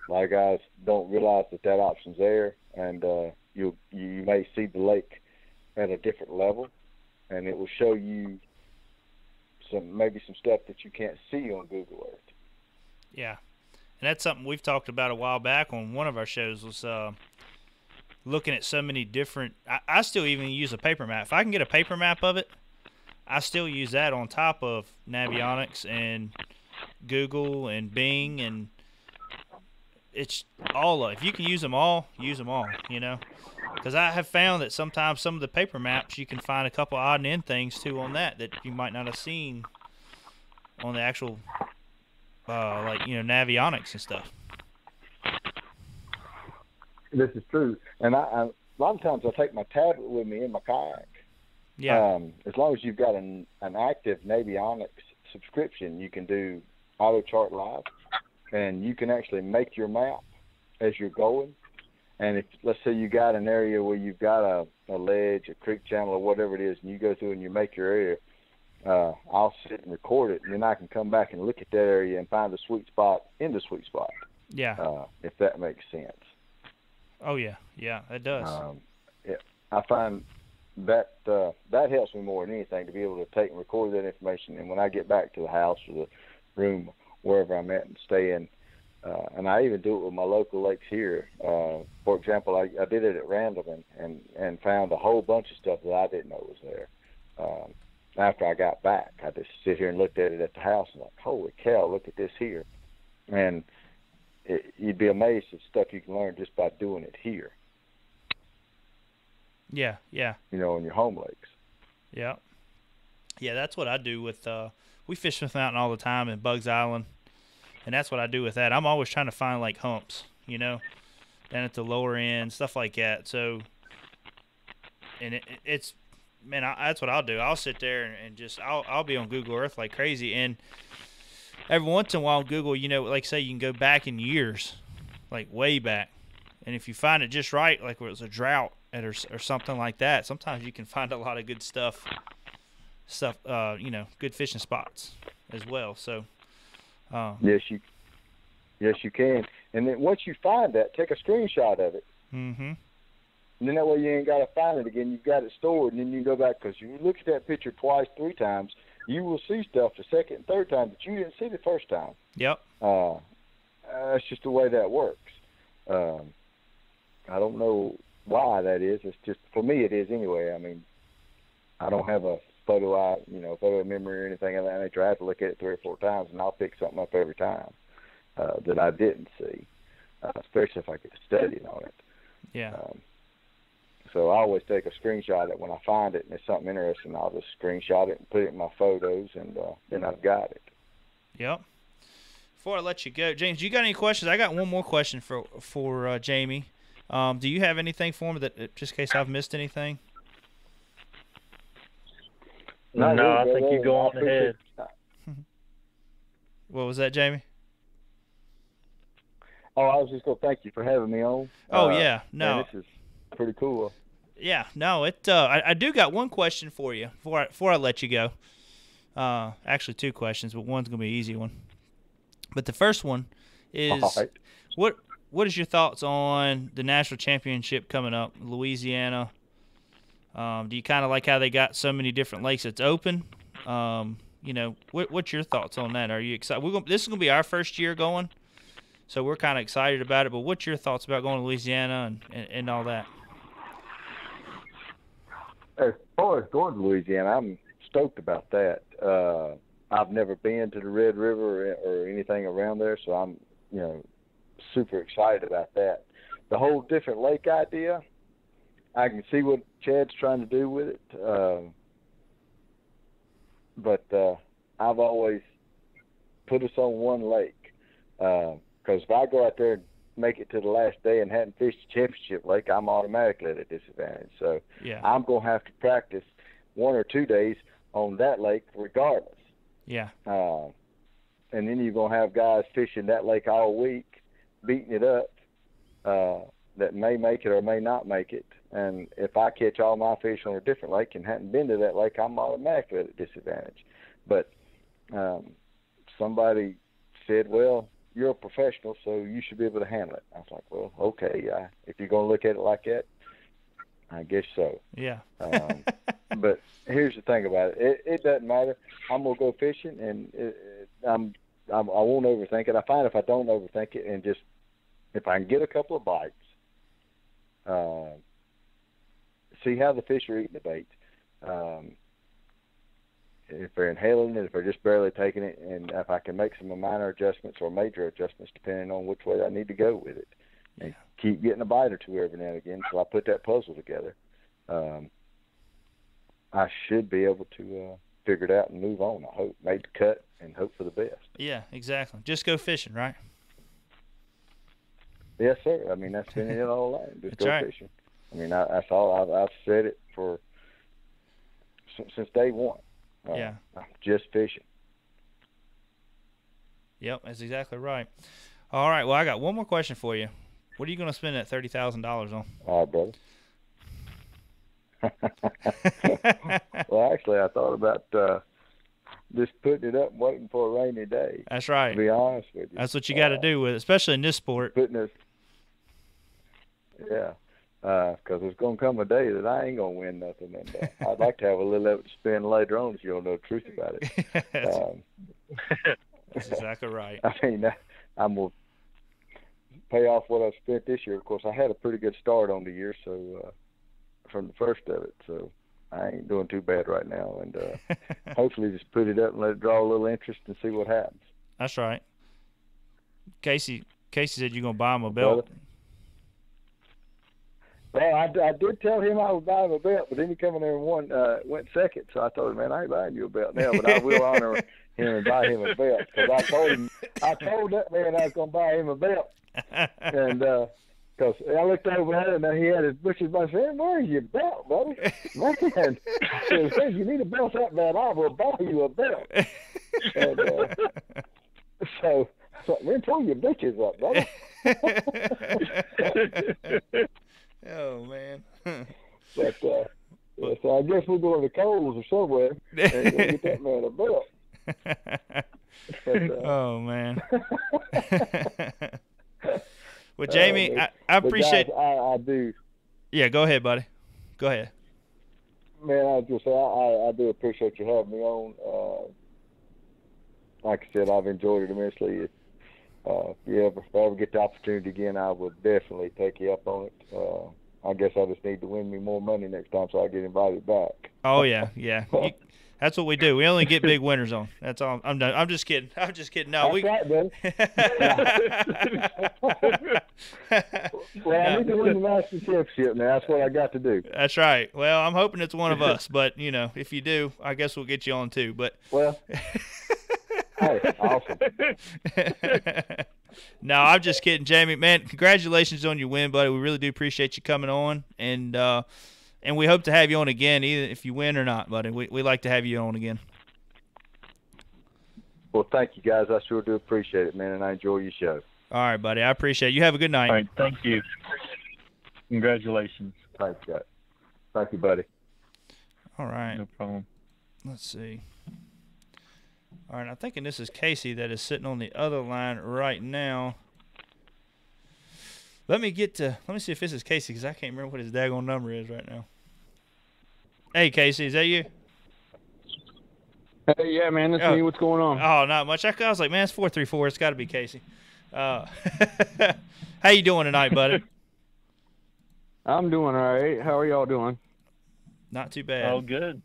A lot of guys don't realize that option's there, and you may see the lake at a different level, and it will show you maybe some stuff that you can't see on Google Earth. Yeah, and that's something we've talked about a while back on one of our shows was looking at so many different. I still even use a paper map. If I can get a paper map of it, I still use that on top of Navionics and Google and Bing, and it's all of. If you can use them all, Because I have found that sometimes some of the paper maps you can find a couple odd and end things too on that you might not have seen on the actual Navionics and stuff. This is true, and a lot of times I take my tablet with me in my kayak. Yeah. As long as you've got an active Navionics subscription, you can do Auto Chart Live, and you can actually make your map as you're going. And if, let's say you got an area where you've got a ledge, a creek channel, or whatever it is, and you go through and you make your area, I'll sit and record it, and then I can come back and look at that area and find the sweet spot in the sweet spot. Yeah. If that makes sense. Oh, yeah. Yeah, it does. Yeah, I find that that helps me more than anything to be able to take and record that information, and when I get back to the house or the room, wherever I'm at and stay in, and I even do it with my local lakes here. For example, I did it at random and found a whole bunch of stuff that I didn't know was there. After I got back, I just sit here and looked at it at the house and like, holy cow, look at this here. And you'd be amazed at stuff you can learn just by doing it here. Yeah, yeah. In your home lakes. Yeah. Yeah, that's what I do with we fish Smith Mountain all the time in Bugs Island. and that's what I do with that. I'm always trying to find like humps, down at the lower end, stuff like that. So, and it's man, that's what I'll do. I'll sit there and just I'll be on Google Earth like crazy, and every once in a while Google, like say you can go back in years, like way back, and if you find it just right, like where it was a drought or something like that, sometimes you can find a lot of good stuff, good fishing spots as well. So, yes, you can. And then once you find that, take a screenshot of it. Mm-hmm. And then that way you ain't got to find it again. You've got it stored, and then you go back, because you look at that picture twice, 3 times, you will see stuff the second and third time that you didn't see the first time. Yep. That's just the way that works. I don't know why that is. It's just, for me it is anyway. I mean, I don't have a photo memory or anything of that nature. I have to look at it 3 or 4 times, and I'll pick something up every time that I didn't see, especially if I get studying on it. Yeah. So I always take a screenshot of it when I find it, and it's something interesting. I'll just screenshot it and put it in my photos, and then I've got it. Yep. Before I let you go, James, you got any questions? I got one more question for Jamie. Do you have anything for me that, just in case I've missed anything? No, I think you go on ahead. What was that, Jamie? Oh, I was just going to thank you for having me on. Oh, yeah. No. Man, this is pretty cool. Yeah. No, I do got one question for you before I let you go. Actually, 2 questions, but one's going to be an easy one. But the first one is, right. What is your thoughts on the national championship coming up, Louisiana? Do you kind of like how they got so many different lakes that's open? What's your thoughts on that? Are you excited? This is going to be our first year going, so we're kind of excited about it. But what's your thoughts about going to Louisiana and all that? As far as going to Louisiana, I'm stoked about that. I've never been to the Red River or anything around there, so I'm, super excited about that. The whole different lake idea, I can see what Chad's trying to do with it, but I've always put us on one lake, because if I go out there and make it to the last day and hadn't fished the championship lake, I'm automatically at a disadvantage. So yeah. I'm going to have to practice 1 or 2 days on that lake regardless. Yeah. And then you're going to have guys fishing that lake all week, beating it up, that may make it or may not make it. And if I catch all my fish on a different lake and hadn't been to that lake, I'm automatically at a disadvantage. But somebody said, well, you're a professional, so you should be able to handle it. I was like, well, okay, if you're going to look at it like that, I guess so. Yeah. But here's the thing about it. It doesn't matter. I'm going to go fishing, and I won't overthink it. I find if I don't overthink it and just, if I can get a couple of bites, see how the fish are eating the bait. If they're inhaling it, if they're just barely taking it, and if I can make some minor adjustments or major adjustments depending on which way I need to go with it. And keep getting a bite or 2 every now and again, so I put that puzzle together. I should be able to figure it out and move on, I hope. Make the cut and hope for the best. Yeah, exactly. Just go fishing, right? Yes, sir. I mean, that's been it all along. Just that's go right. fishing. I mean, that's all. I've said it since day one. Yeah. I'm just fishing. Yep, that's exactly right. All right, well, I got one more question for you. What are you going to spend that $30,000 on? All right, brother. Well, actually, I thought about just putting it up and waiting for a rainy day. That's right. To be honest with you. That's what you got to do with it, especially in this sport. Yeah. Because there's going to come a day that I ain't going to win nothing. And I'd like to have a little of it to spend later on if you don't know the truth about it. That's exactly right. I mean, I'm going to pay off what I've spent this year. Of course, I had a pretty good start on the year, so from the first of it, so I ain't doing too bad right now. And hopefully just put it up and let it draw a little interest and see what happens. That's right. Casey said you're going to buy him a belt. Well, I did tell him I would buy him a belt, but then he come in there and went second. So I told him, man, I ain't buying you a belt now, but I will honor him and buy him a belt, because I told him I told that man I was going to buy him a belt. And, because I looked over at him and he had his bushes. I said, "Where's your belt, buddy?" Man, he said, "Hey, you need a belt that bad, I will buy you a belt." And so I thought, "Man, pull your bitches up, buddy." Oh man. But yeah, so I guess we're going to Kohl's or somewhere and go get that man a belt. But, oh man. Well, Jamie, I appreciate. Guys, I do. Yeah, go ahead, buddy. Go ahead. Man, I just I do appreciate you having me on. Like I said, I've enjoyed it immensely. If you ever get the opportunity again, I will definitely take you up on it. I guess I just need to win me more money next time so I get invited back. Oh yeah. That's what we do. We only get big winners on. That's all. I'm done. I'm just kidding. No, That's right, buddy. Well, I need to win the national championship now. That's what I got to do. That's right. Well, I'm hoping it's one of us, but if you do, I guess we'll get you on too. But well, hey, awesome. No, I'm just kidding, Jamie. Man, congratulations on your win, buddy. We really do appreciate you coming on, and we hope to have you on again, either if you win or not, buddy. We like to have you on again. Well, thank you, guys. I sure do appreciate it, man, and I enjoy your show. All right, buddy. I appreciate it. You have a good night. All right, thank you. Congratulations. Thanks, guys. Thank you, buddy. All right. No problem. Let's see. All right, I'm thinking this is Casey that is sitting on the other line right now. Let me see if this is Casey, because I can't remember what his daggone number is right now. Hey, Casey, is that you? Hey, yeah, man, that's me. What's going on? Oh, not much. I was like, man, it's 434. It's got to be Casey. How you doing tonight, buddy? I'm doing all right. How are y'all doing? Not too bad. Oh, good.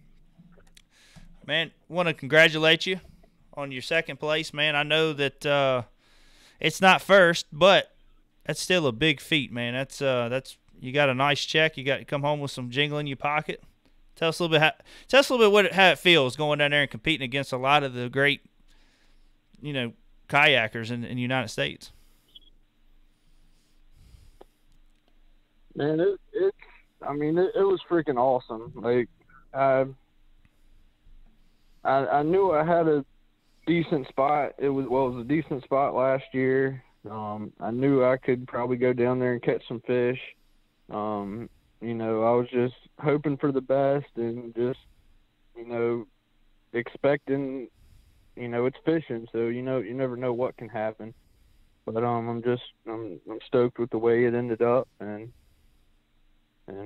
Man, want to congratulate you on your second place, man. I know that it's not first, but that's still a big feat, man. That's you got a nice check. You got to come home with some jingle in your pocket. Tell us a little bit how it feels going down there and competing against a lot of the great, kayakers in the United States. Man, it was freaking awesome. Like, I knew I had a decent spot. It was a decent spot last year. I knew I could probably go down there and catch some fish. I was just hoping for the best and just, expecting, it's fishing, so you never know what can happen. But I'm stoked with the way it ended up and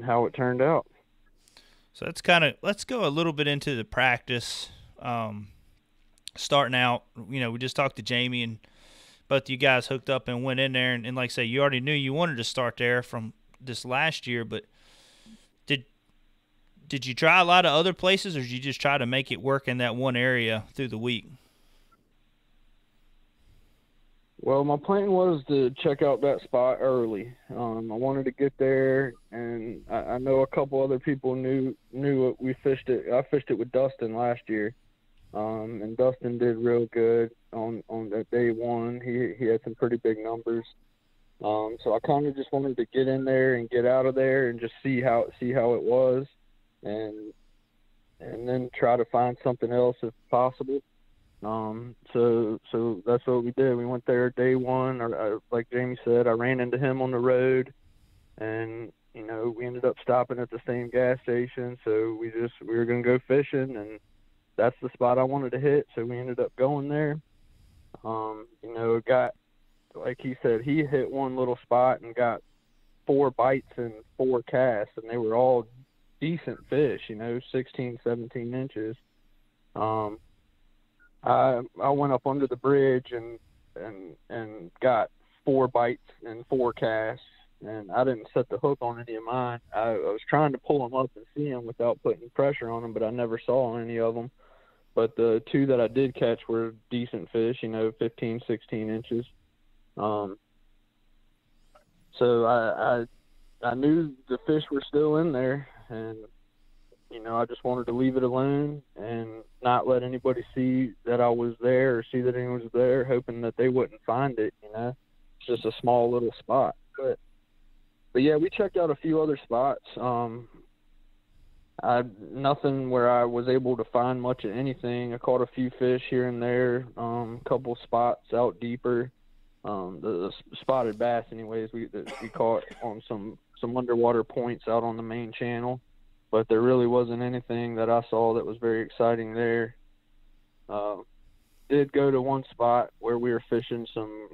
how it turned out. So let's go a little bit into the practice. Starting out, we just talked to Jamie, and both of you guys hooked up and went in there, and like I say, you already knew you wanted to start there from this last year, but did you try a lot of other places, or did you just try to make it work in that one area through the week? Well, my plan was to check out that spot early. I wanted to get there, and I know a couple other people knew it. We fished it. I fished it with Dustin last year, and Dustin did real good on that day one. He had some pretty big numbers. So I kind of just wanted to get in there and get out of there and just see how it was, and then try to find something else if possible. So that's what we did. We went there day one, or like Jamie said, I ran into him on the road, and we ended up stopping at the same gas station. So we were gonna go fishing, and that's the spot I wanted to hit. So we ended up going there. It got, like he said, he hit one little spot and got 4 bites and 4 casts, and they were all decent fish, 16, 17 inches. I went up under the bridge and got 4 bites and 4 casts, and I didn't set the hook on any of mine. I was trying to pull them up and see them without putting pressure on them, but I never saw any of them. But the 2 that I did catch were decent fish, 15, 16 inches. So I knew the fish were still in there, and I just wanted to leave it alone and not let anybody see that I was there or see that anyone was there, hoping that they wouldn't find it. It's just a small little spot. But yeah, we checked out a few other spots. Nothing where I was able to find much of anything. I caught a few fish here and there, a couple spots out deeper. The spotted bass, anyways, we caught on some underwater points out on the main channel, but there really wasn't anything that I saw that was very exciting there. Did go to one spot where we were fishing some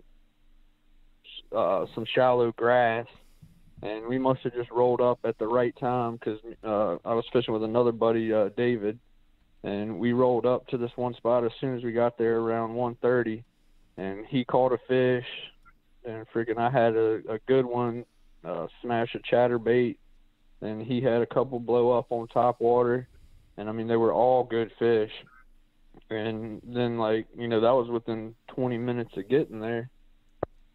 shallow grass, and we must have just rolled up at the right time because I was fishing with another buddy, David, and we rolled up to this one spot as soon as we got there around 1:30, and he caught a fish, and freaking I had a good one, smash a chatterbait, and he had a couple blow up on top water, and I mean they were all good fish. And then that was within 20 minutes of getting there.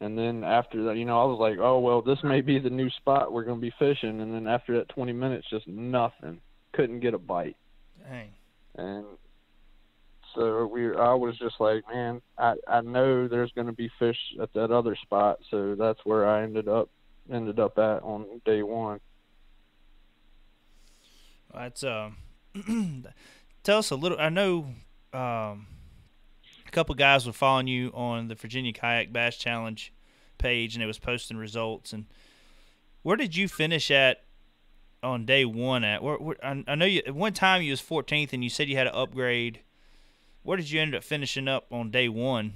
And then after that, I was like, oh, well, this may be the new spot we're going to be fishing. And then after that 20 minutes, just nothing. Couldn't get a bite. Dang. And so I was just like, man, I know there's going to be fish at that other spot. So that's where I ended up at on day one. That's tell us a little. I know a couple guys were following you on the Virginia Kayak Bass Challenge page, and it was posting results. And where did you finish at on day one? I know you at one time you was 14th, and you said you had to upgrade. Where did you end up finishing up on day one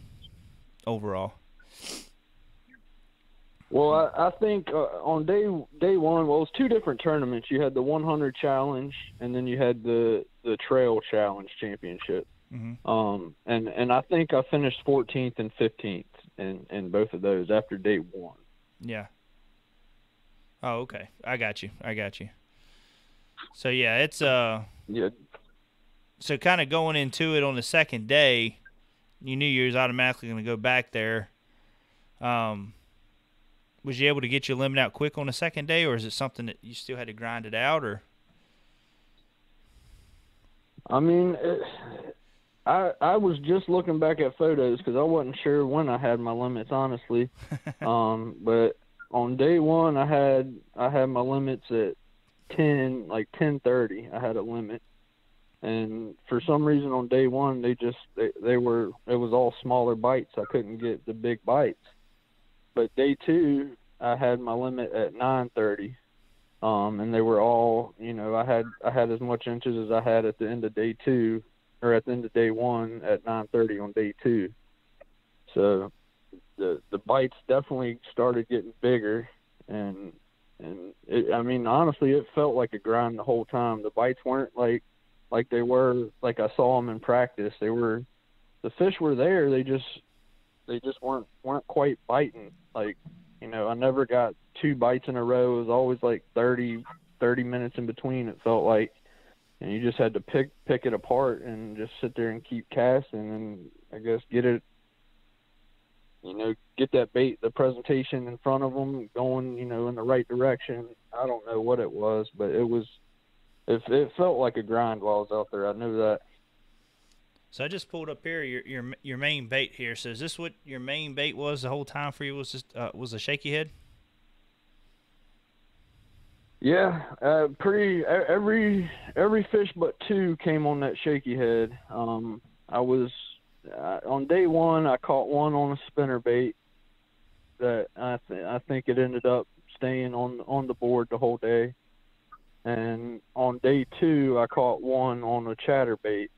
overall? Well, I think on day one, well, it was two different tournaments. You had the 100 challenge, and then you had the trail challenge championship. Mm-hmm. And I think I finished 14th and 15th in both of those after day one. Yeah. Oh, okay. I got you. So yeah, it's yeah. So kind of going into it on the second day, you knew you was automatically going to go back there. Was you able to get your limit out quick on the second day, or is it something that you still had to grind it out? Or I mean, I was just looking back at photos because I wasn't sure when I had my limits, honestly. But on day one, I had my limits at 10:30. I had a limit, and for some reason on day one, it was all smaller bites. I couldn't get the big bites. But day two, I had my limit at 9:30, and they were all, I had as much inches as I had at the end of day two, or at the end of day one at 9:30 on day two. So the bites definitely started getting bigger, and honestly, it felt like a grind the whole time. The bites weren't like they were like I saw them in practice. The fish were there. They just weren't quite biting. I never got two bites in a row. It was always like 30 minutes in between, it felt like. And you just had to pick it apart and just sit there and keep casting and I guess get it, get that bait, the presentation in front of them going, in the right direction. I don't know what it was, but it felt like a grind while I was out there. I knew that. So I just pulled up here your main bait here. So is this what your main bait was the whole time for you? Was just was a shaky head? Yeah, every fish but two came on that shaky head. I was on day one. I caught one on a spinner bait that I think it ended up staying on the board the whole day. And on day two, I caught one on a chatterbait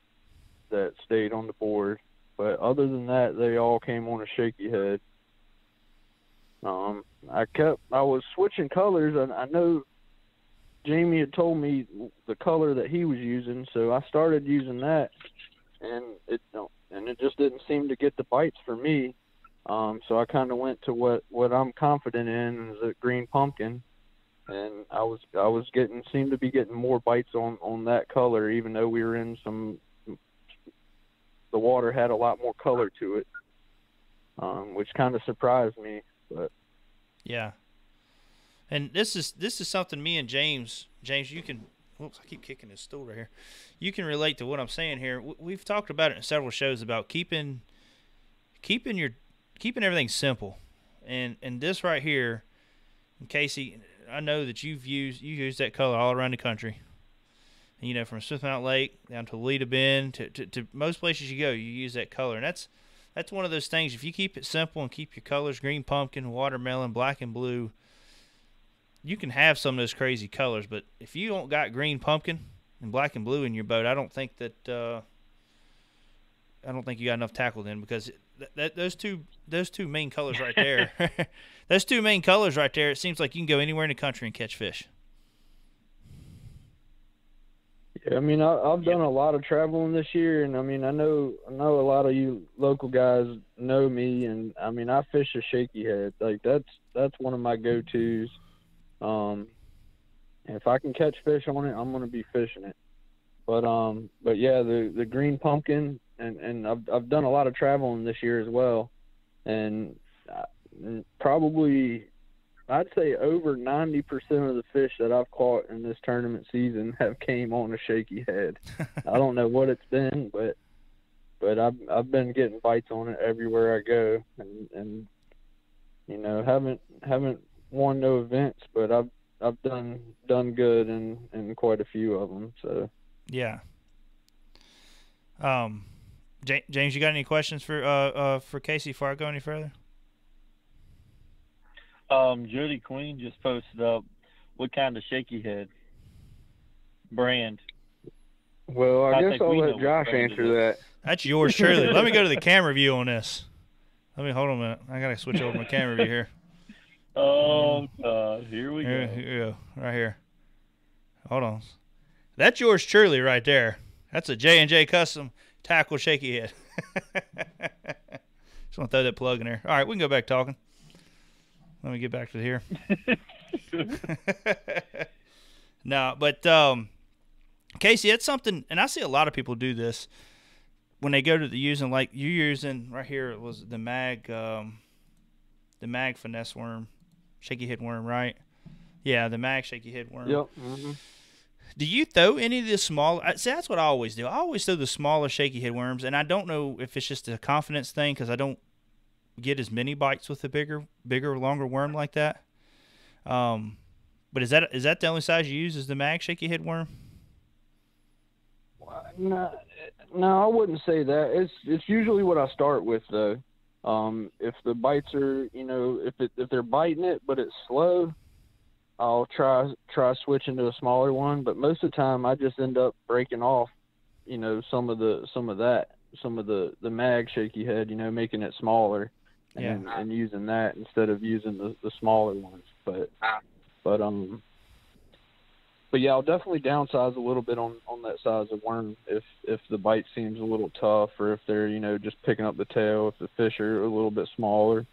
that stayed on the board, but other than that, they all came on a shaky head. I was switching colors, and I know Jamie had told me the color that he was using, so I started using that, and it just didn't seem to get the bites for me. So I kind of went to what I'm confident in is a green pumpkin, and I was seemed to be getting more bites on that color, even though we were in the water had a lot more color to it, which kind of surprised me. But yeah, and this is something me and James, you can Whoops, I keep kicking this stool right here. You can relate to what I'm saying here. We've talked about it in several shows about keeping everything simple, and this right here, Casey, I know that you used that color all around the country. And, you know, from Smith Mountain Lake down to Lita Bend to most places you go, you use that color, and that's one of those things. If you keep it simple and keep your colors green pumpkin, watermelon, black and blue, you can have some of those crazy colors. But if you don't got green pumpkin and black and blue in your boat, I don't think you got enough tackle then, because those two main colors right there, those two main colors right there, it seems like you can go anywhere in the country and catch fish. Yeah, I mean, I've done a lot of traveling this year, and I mean, I know a lot of you local guys know me, and I mean, I fish a shaky head. Like that's one of my go-tos. If I can catch fish on it, I'm gonna be fishing it. But yeah, the green pumpkin, and I've done a lot of traveling this year as well, and probably I'd say over 90% of the fish that I've caught in this tournament season have came on a shaky head. I don't know what it's been, but I've been getting bites on it everywhere I go, and you know, haven't won no events, but I've done good in quite a few of them. So yeah. James, you got any questions for Casey before I go any further? Jody Queen just posted up what kind of shaky head brand. Well, I guess I'll let Josh answer that. That's yours truly. Let me go to the camera view on this. Hold on a minute. I gotta switch over to my camera view here. Oh God, here we go. Here we go, right here. Hold on. That's yours truly right there. That's a J&J Custom Tackle Shaky Head. Just want to throw that plug in there. All right, we can go back talking. Let me get back to here. No, but Casey, it's something, and I see a lot of people do this when they go to the using, like you using right here. It was the mag finesse worm, shaky head worm, right? Yeah, the mag shaky head worm. Yep. Mm-hmm. Do you throw any of the small? See, that's what I always do. I always throw the smaller shaky head worms, and I don't know if it's just a confidence thing because I don't get as many bites with a bigger, longer worm like that. But is that the only size you use is the mag shaky head worm? No, I wouldn't say that. It's usually what I start with though. If the bites are, you know, if they're biting it but it's slow, I'll try switching to a smaller one. But most of the time, I just end up breaking off, you know, some of the mag shaky head, you know, making it smaller. Yeah. And using that instead of using the smaller ones. But yeah, I'll definitely downsize a little bit on that size of worm if the bite seems a little tough, or if they're, you know, just picking up the tail, if the fish are a little bit smaller.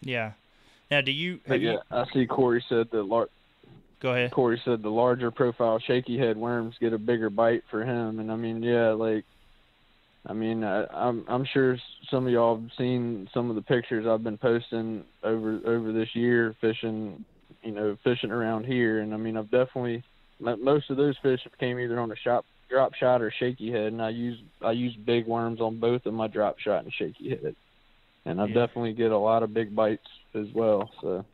Yeah. Now, do you? Yeah, I see Corey said Go ahead. Corey said the larger profile shaky head worms get a bigger bite for him, and I mean, yeah, like. I mean, I'm sure some of y'all have seen some of the pictures I've been posting over this year fishing around here, and I mean, I've definitely most of those fish have came either on a drop shot or shaky head, and I use big worms on both of my drop shot and shaky head, and I definitely get a lot of big bites as well. So,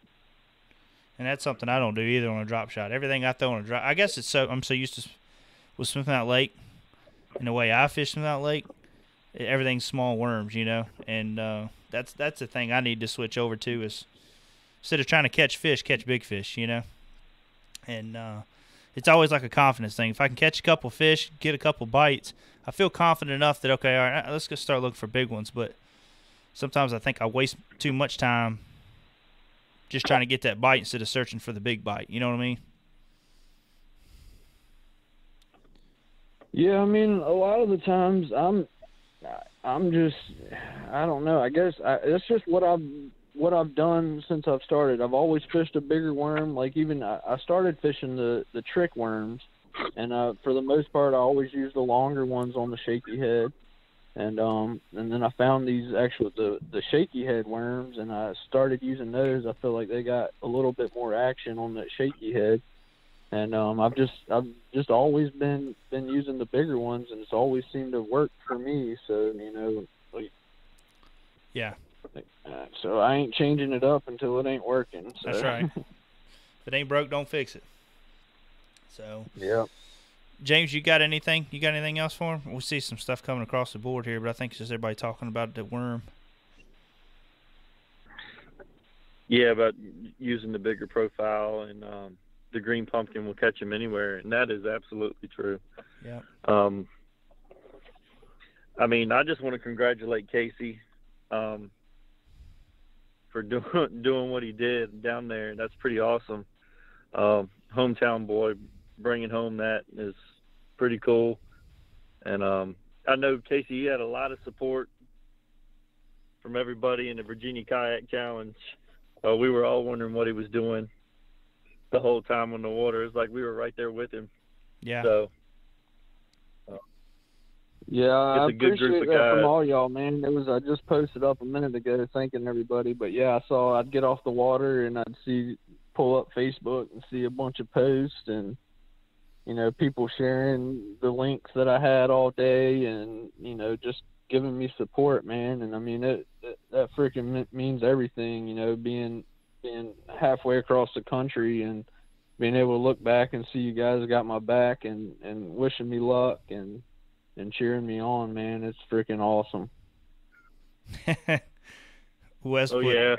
and that's something I don't do either on a drop shot. Everything I throw on a drop, I guess I'm so used to with Smith Mountain Lake, and the way I fish Smith Mountain Lake. Everything's small worms, you know, and that's the thing I need to switch over to is instead of trying to catch fish, catch big fish, you know. And it's always like a confidence thing. If I can catch a couple fish, get a couple bites, I feel confident enough that, okay, all right, let's go start looking for big ones. But sometimes I think I waste too much time just trying to get that bite instead of searching for the big bite. You know what I mean? Yeah, I mean, a lot of the times I'm just, I don't know. I guess it's just what I've done since I've started. I've always fished a bigger worm. Like even I started fishing the trick worms, and for the most part, I always used the longer ones on the shaky head. And then I found these actual the shaky head worms, and I started using those. I feel like they got a little bit more action on that shaky head. And I've just always been using the bigger ones, and it's always seemed to work for me. So like, Yeah. So I ain't changing it up until it ain't working. So. That's right. If it ain't broke, don't fix it. So. Yeah. James, you got anything? You got anything else for him? We see some stuff coming across the board here, but I think it's just everybody talking about the worm. Yeah, about using the bigger profile, and the green pumpkin will catch them anywhere, and that is absolutely true. Yeah. I mean, I just want to congratulate Casey for doing what he did down there. That's pretty awesome. Hometown boy bringing home that is pretty cool. And I know, Casey, you had a lot of support from everybody in the Virginia Kayak Challenge. We were all wondering what he was doing the whole time on the water. It's like we were right there with him. Yeah. So, yeah, I it's a good appreciate group of that guys. from all y'all, man. I just posted up a minute ago thanking everybody, but yeah, I'd get off the water and I'd pull up Facebook and see a bunch of posts and people sharing the links that I had all day, and just giving me support, man. And I mean that freaking means everything, being halfway across the country and being able to look back and see you guys got my back and wishing me luck and cheering me on, man. It's freaking awesome. Wes Oh, put, yeah.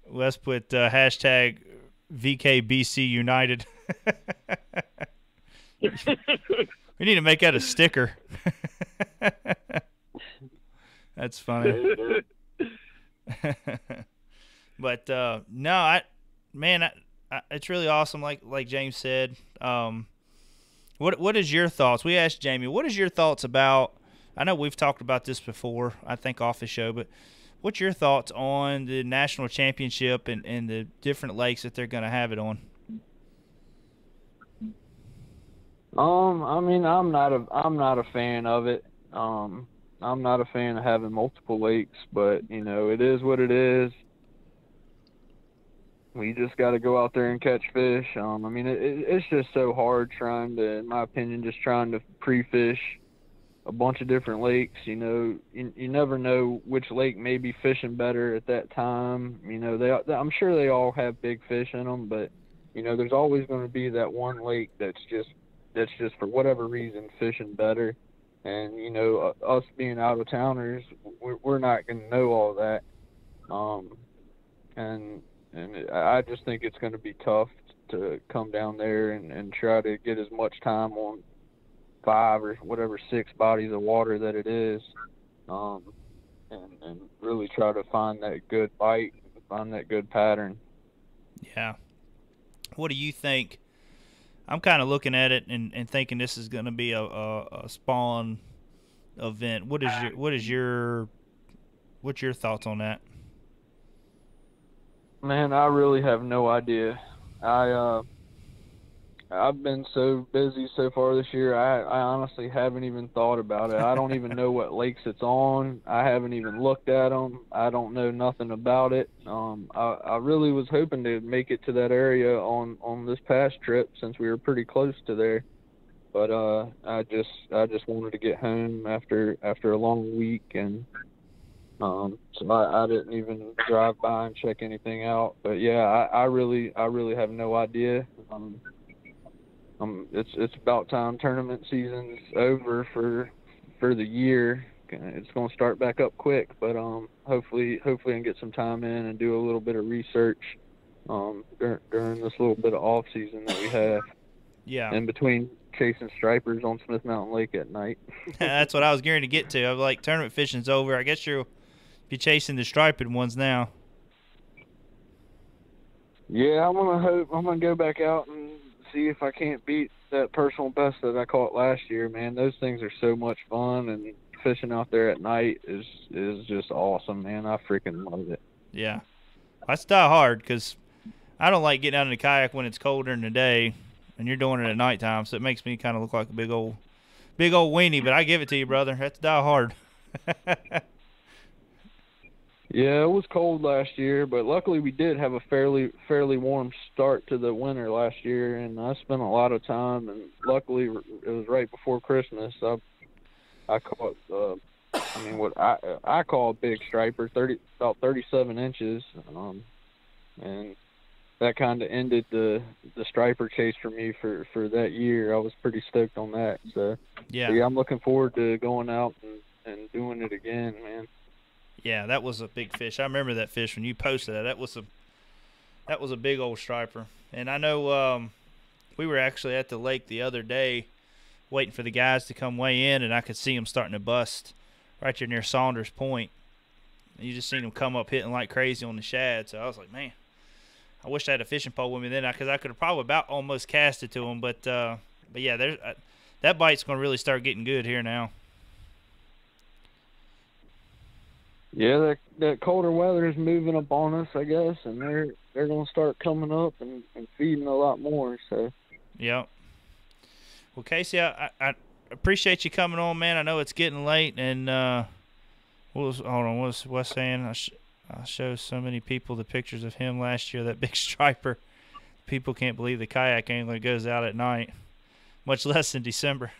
Wes put hashtag VKBC United. We need to make that a sticker. That's funny. But no, it's really awesome. Like James said. What is your thoughts? We asked Jamie, what is your thoughts about? I know we've talked about this before, I think off the show, but what's your thoughts on the national championship and the different lakes that they're going to have it on? I mean, I'm not a fan of it. I'm not a fan of having multiple lakes, but it is what it is. We just got to go out there and catch fish. I mean, it's just so hard in my opinion, trying to pre-fish a bunch of different lakes. You never know which lake may be fishing better at that time. I'm sure they all have big fish in them, but there's always going to be that one lake that's just for whatever reason fishing better. And us being out of towners, we're not going to know all that. And I just think it's going to be tough to come down there and try to get as much time on 5 or whatever 6 bodies of water that it is, and really try to find that good bite, find that good pattern. Yeah. What do you think? I'm kind of looking at it and thinking this is going to be a spawn event. What's your thoughts on that? Man, I really have no idea. I've been so busy so far this year, I honestly haven't even thought about it. I don't even know what lakes it's on. I haven't even looked at them. I don't know nothing about it. I really was hoping to make it to that area on this past trip since we were pretty close to there. But I just wanted to get home after a long week, and so I didn't even drive by and check anything out. But yeah, I really have no idea. It's about time tournament season's over for the year. It's going to start back up quick, but hopefully I can get some time in and do a little bit of research during this little bit of off season that we have. Yeah. In between chasing stripers on Smith Mountain Lake at night. That's what I was gearing to get to. I'm like, tournament fishing's over. I guess you're chasing the striped ones now. Yeah, I'm gonna go back out and see if I can't beat that personal best that I caught last year, man. Those things are so much fun, and fishing out there at night is just awesome, man. I freaking love it. Yeah. That's die hard because I don't like getting out in the kayak when it's colder in the day, and you're doing it at nighttime, so it makes me kind of look like a big old big old weenie, but I give it to you, brother. That's die hard. Yeah, it was cold last year, but luckily we did have a fairly warm start to the winter last year, and I spent a lot of time. And luckily, it was right before Christmas. I caught, what I call a big striper, about 37 inches, and that kind of ended the striper chase for me for that year. I was pretty stoked on that. So Yeah, I'm looking forward to going out and doing it again, man. Yeah, that was a big fish. I remember that fish when you posted that. That was a big old striper. And I know we were actually at the lake the other day waiting for the guys to come weigh in, and I could see them starting to bust right there near Saunders Point. And you just seen them come up hitting like crazy on the shad. So I was like, man, I wish I had a fishing pole with me then, because I could have probably about almost cast it to them. But yeah, that bite's going to really start getting good here now. Yeah, that colder weather is moving up on us, I guess, and they're going to start coming up and feeding a lot more. So. Yep. Well, Casey, I appreciate you coming on, man. I know it's getting late, and what was Wes saying? I showed so many people the pictures of him last year, that big striper. People can't believe the kayak angler goes out at night, much less in December.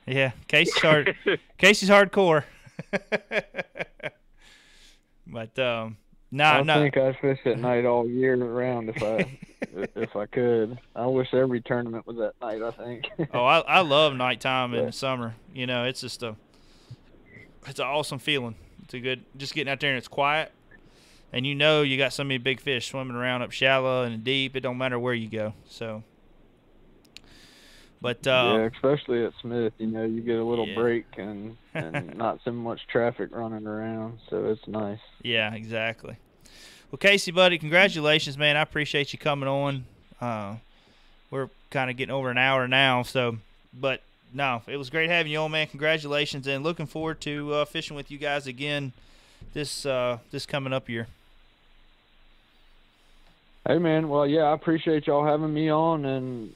Yeah, Casey's hardcore. But I think I'd fish at night all year round if I could. I wish every tournament was at night, I think. Oh, I love nighttime in the summer. You know, it's just it's an awesome feeling. It's a good, just getting out there and it's quiet, and you know you got so many big fish swimming around up shallow and deep. It don't matter where you go. So. But yeah, especially at Smith, you know, you get a little break and not so much traffic running around, so it's nice. Yeah, exactly. Well, Casey, buddy, congratulations, man. I appreciate you coming on. We're kind of getting over an hour now, but no, it was great having you on, man. Congratulations, and looking forward to fishing with you guys again this coming up year. Hey, man. Well, yeah, I appreciate y'all having me on, and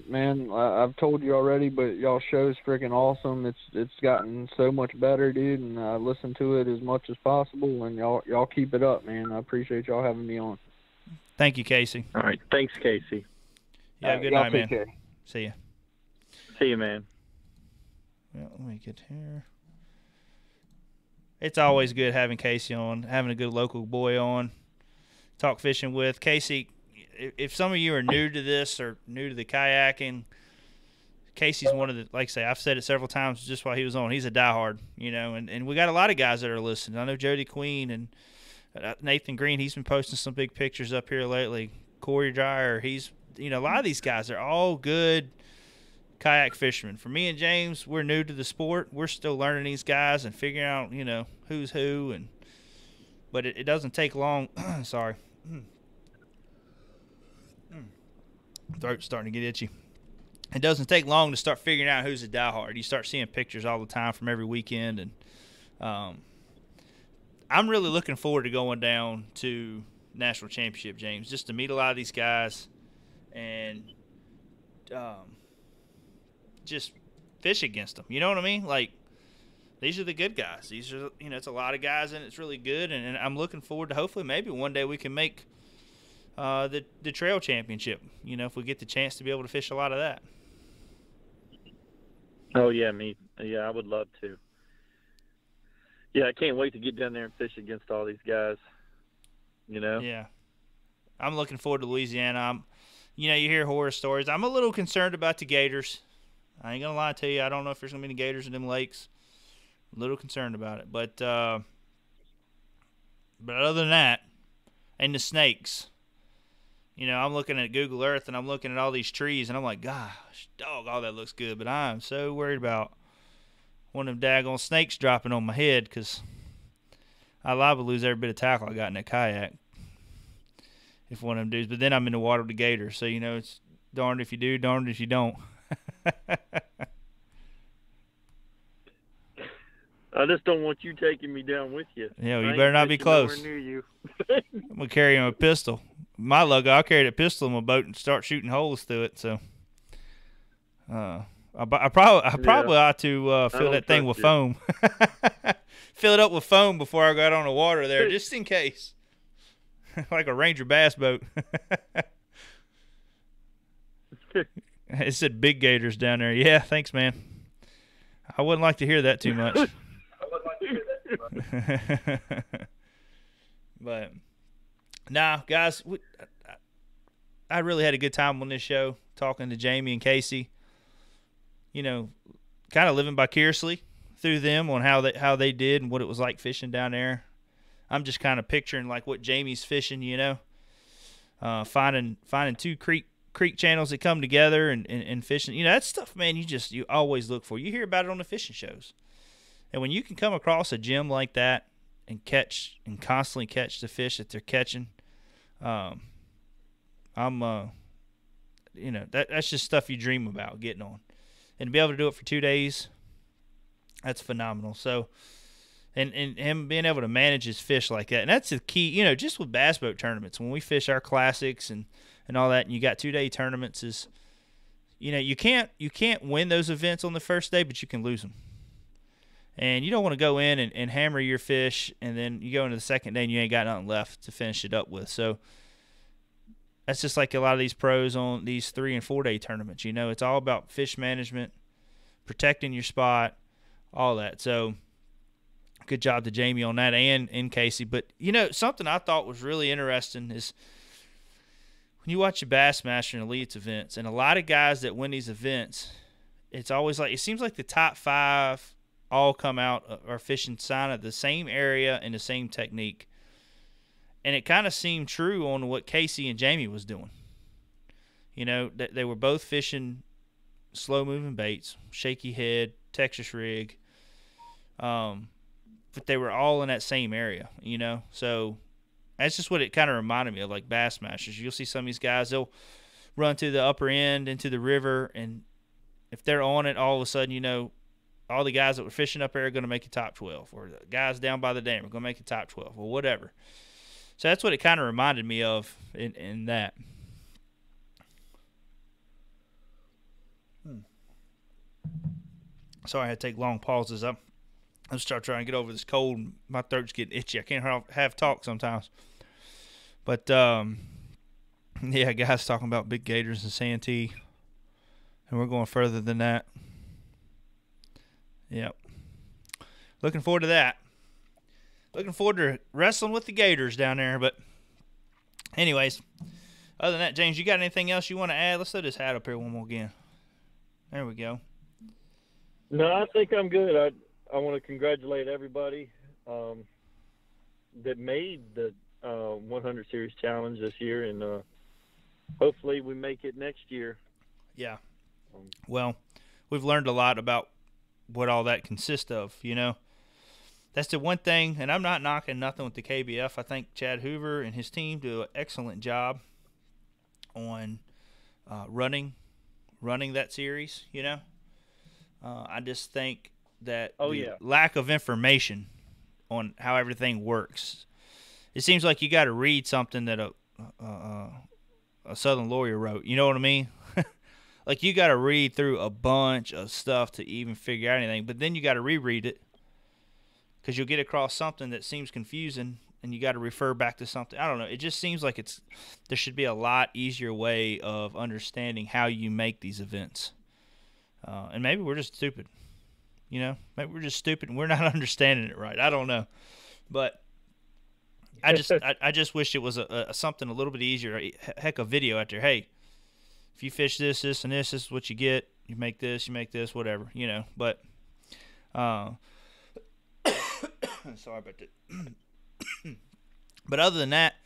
man, I've told you already, but y'all show's freaking awesome. It's gotten so much better, dude, and I listen to it as much as possible, and y'all keep it up, man. I appreciate y'all having me on. Thank you, Casey. All right, thanks, Casey. Yeah, good night, man. Care. See ya. See you, man. Well, let me get here. It's always good having Casey on, having a good local boy on, talk fishing with. Casey, if some of you are new to this or new to the kayaking, Casey's one of the, like I say, I've said it several times just while he was on, he's a diehard, you know, and we got a lot of guys that are listening. I know Jody Queen and Nathan Green, he's been posting some big pictures up here lately. Corey Dreyer, a lot of these guys are all good kayak fishermen. For me and James, we're new to the sport. We're still learning these guys and figuring out, who's who, but it doesn't take long. Sorry. Throat's starting to get itchy. It doesn't take long to start figuring out who's a diehard. You start seeing pictures all the time from every weekend, and I'm really looking forward to going down to National Championship, James, just to meet a lot of these guys and just fish against them. You know what I mean? Like, these are the good guys. These are, it's a lot of guys, and it's really good, and I'm looking forward to hopefully maybe one day we can make the trail championship, if we get the chance to be able to fish a lot of that. Oh, yeah, I would love to. Yeah, I can't wait to get down there and fish against all these guys, Yeah. I'm looking forward to Louisiana. You hear horror stories. I'm a little concerned about the gators. I ain't going to lie to you. I don't know if there's going to be any gators in them lakes. A little concerned about it. But other than that, and the snakes, I'm looking at Google Earth and I'm looking at all these trees and I'm like, gosh, dog, all that looks good. But I'm so worried about one of them daggone snakes dropping on my head, because I liable to lose every bit of tackle I got in that kayak if one of them dudes. But then I'm in the water with the gator. So, it's darned if you do, darned if you don't. I just don't want you taking me down with you. Yeah, you better not be close. Near you. I'm going to carry him a pistol. My luck, I'll carry the pistol in my boat and start shooting holes through it. So, I probably ought to fill that thing with you. foam. Fill it up with foam before I go out on the water there, just in case. Like a Ranger bass boat. It said big gators down there. Yeah, thanks, man. I wouldn't like to hear that too much. But, nah, guys, I really had a good time on this show talking to Jamie and Casey. You know, kind of living vicariously through them on how they did and what it was like fishing down there. I'm just kind of picturing like what Jamie's fishing, you know, finding two creek channels that come together and fishing. You know, that stuff, man, you always look for. You hear about it on the fishing shows. And when you can come across a gem like that and constantly catch the fish that they're catching, you know, that's just stuff you dream about getting on. And to be able to do it for 2 days, that's phenomenal. So, and him being able to manage his fish like that, and that's the key, you know, just with bass boat tournaments, when we fish our classics and all that, and you got 2-day tournaments, is, you know, you can't win those events on the first day, but you can lose them. And you don't want to go in and hammer your fish, and then you go into the second day and you ain't got nothing left to finish it up with. So that's just like a lot of these pros on these 3- and 4-day tournaments. You know, it's all about fish management, protecting your spot, all that. So good job to Jamie on that and Casey. But, you know, something I thought was really interesting is when you watch the Bassmaster and Elites events, and a lot of guys that win these events, it's always like, it seems like the top 5 all come out are fishing sign of the same area and the same technique. And it kind of seemed true on what Casey and Jamie was doing. You know, they were both fishing slow-moving baits, shaky head, Texas rig. But they were all in that same area, you know. So that's just what it kind of reminded me of, like Bassmasters. You'll see some of these guys, they'll run to the upper end into the river, and if they're on it, all of a sudden, you know, all the guys that were fishing up there are going to make a top 12, or the guys down by the dam are going to make a top 12, or whatever. So that's what it kind of reminded me of in that. Sorry, I had to take long pauses. I'm start trying to get over this cold. And my throat's getting itchy. I can't have talk sometimes. But, yeah, guys talking about big gators and Santee. And we're going further than that. Yep. Looking forward to that. Looking forward to wrestling with the gators down there. But anyways, other than that, James, you got anything else you want to add? Let's throw this hat up here one more again. There we go. No, I think I'm good. I want to congratulate everybody that made the 100 Series Challenge this year, and hopefully we make it next year. Yeah. Well, we've learned a lot about what all that consists of, you know. That's the one thing, and I'm not knocking nothing with the KBF. I think Chad Hoover and his team do an excellent job on running that series, you know. I just think that lack of information on how everything works. It seems like you got to read something that a Southern lawyer wrote. You know what I mean? Like, you got to read through a bunch of stuff to even figure out anything. But then you got to reread it, because you'll get across something that seems confusing, and you got to refer back to something. I don't know. It just seems like there should be a lot easier way of understanding how you make these events. And maybe we're just stupid. You know, maybe we're just stupid and we're not understanding it right. I don't know. But I just wish it was a something a little bit easier. Heck, a video out there. Hey, if you fish this, this, and this is what you get. You make this, whatever, you know. But sorry about that. But other than that,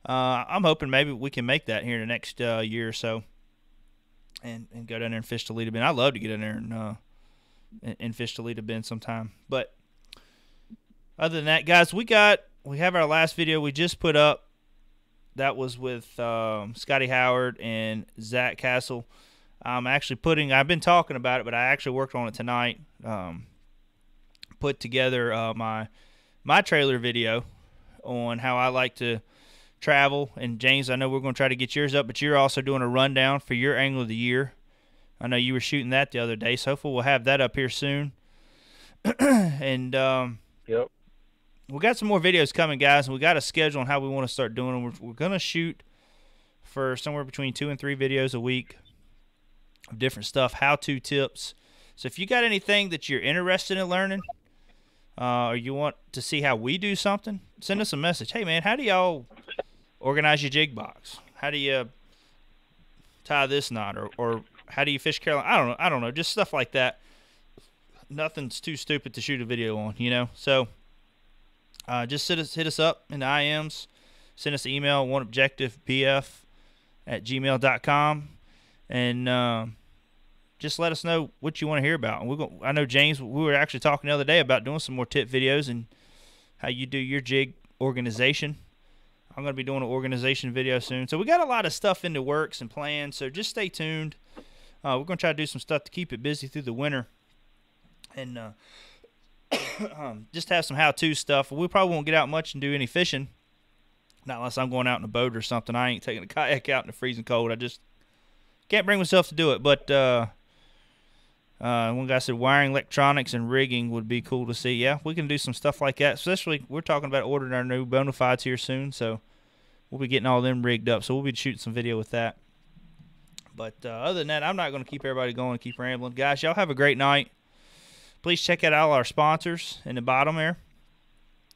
I'm hoping maybe we can make that here in the next year or so, and go down there and fish Toledo Bend. I'd love to get in there and fish Toledo Bend sometime. But other than that, guys, we have our last video we just put up. That was with Scotty Howard and Zach Castle. I've been talking about it, but I actually worked on it tonight. Put together my trailer video on how I like to travel. And James, I know we're going to try to get yours up, but you're also doing a rundown for your angle of the year I know you were shooting that the other day, so hopefully we'll have that up here soon. And Yep. we got some more videos coming, guys, and we got a schedule on how we want to start doing them. We're going to shoot for somewhere between 2 and 3 videos a week of different stuff, how-to tips. So if you got anything that you're interested in learning, or you want to see how we do something, send us a message. Hey, man, how do y'all organize your jig box? How do you tie this knot, or how do you fish Carolina? I don't know, just stuff like that. Nothing's too stupid to shoot a video on, you know. So just hit us up in the IMs. Send us an email, oneobjectivebf@gmail.com, and just let us know what you want to hear about. And I know, James, we were actually talking the other day about doing some more tip videos and how you do your jig organization. I'm going to be doing an organization video soon. So we got a lot of stuff in the works and plans, so just stay tuned. We're going to try to do some stuff to keep it busy through the winter. And just have some how-to stuff. We probably won't get out much and do any fishing. Not unless I'm going out in a boat or something. I ain't taking a kayak out in the freezing cold. I just can't bring myself to do it. But one guy said wiring, electronics, and rigging would be cool to see. Yeah, we can do some stuff like that. Especially, we're talking about ordering our new bona fides here soon. So we'll be getting all them rigged up. So we'll be shooting some video with that. But other than that, I'm not going to keep everybody going and keep rambling. Guys, y'all have a great night. Please check out all our sponsors in the bottom there.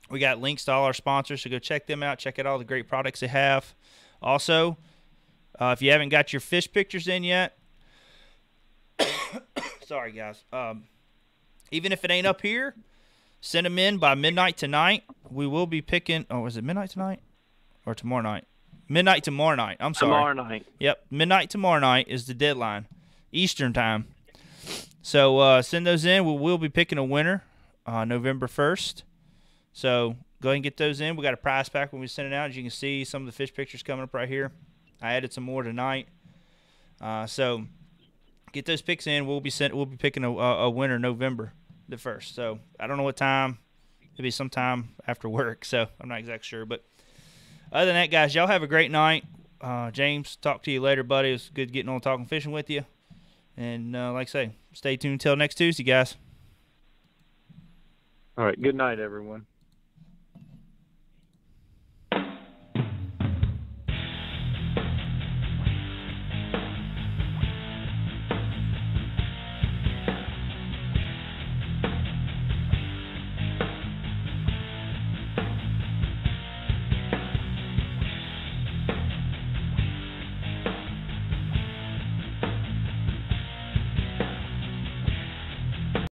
We got links to all our sponsors, so go check them out. Check out all the great products they have. Also, if you haven't got your fish pictures in yet, sorry, guys. Even if it ain't up here, send them in by midnight tonight. We will be picking, is it midnight tonight or tomorrow night? Midnight tomorrow night. I'm sorry. Tomorrow night. Yep, midnight tomorrow night is the deadline, Eastern time. So send those in. We will be picking a winner November 1st. So go ahead and get those in. We got a prize pack when we send it out. As you can see, some of the fish pictures coming up right here. I added some more tonight. So get those picks in. We'll be picking a winner November the 1st. So I don't know what time. It'll be sometime after work. So I'm not exactly sure. But other than that, guys, y'all have a great night. James, talk to you later, buddy. It was good getting on talking fishing with you. And like I say, stay tuned until next Tuesday, guys. All right. Good night, everyone.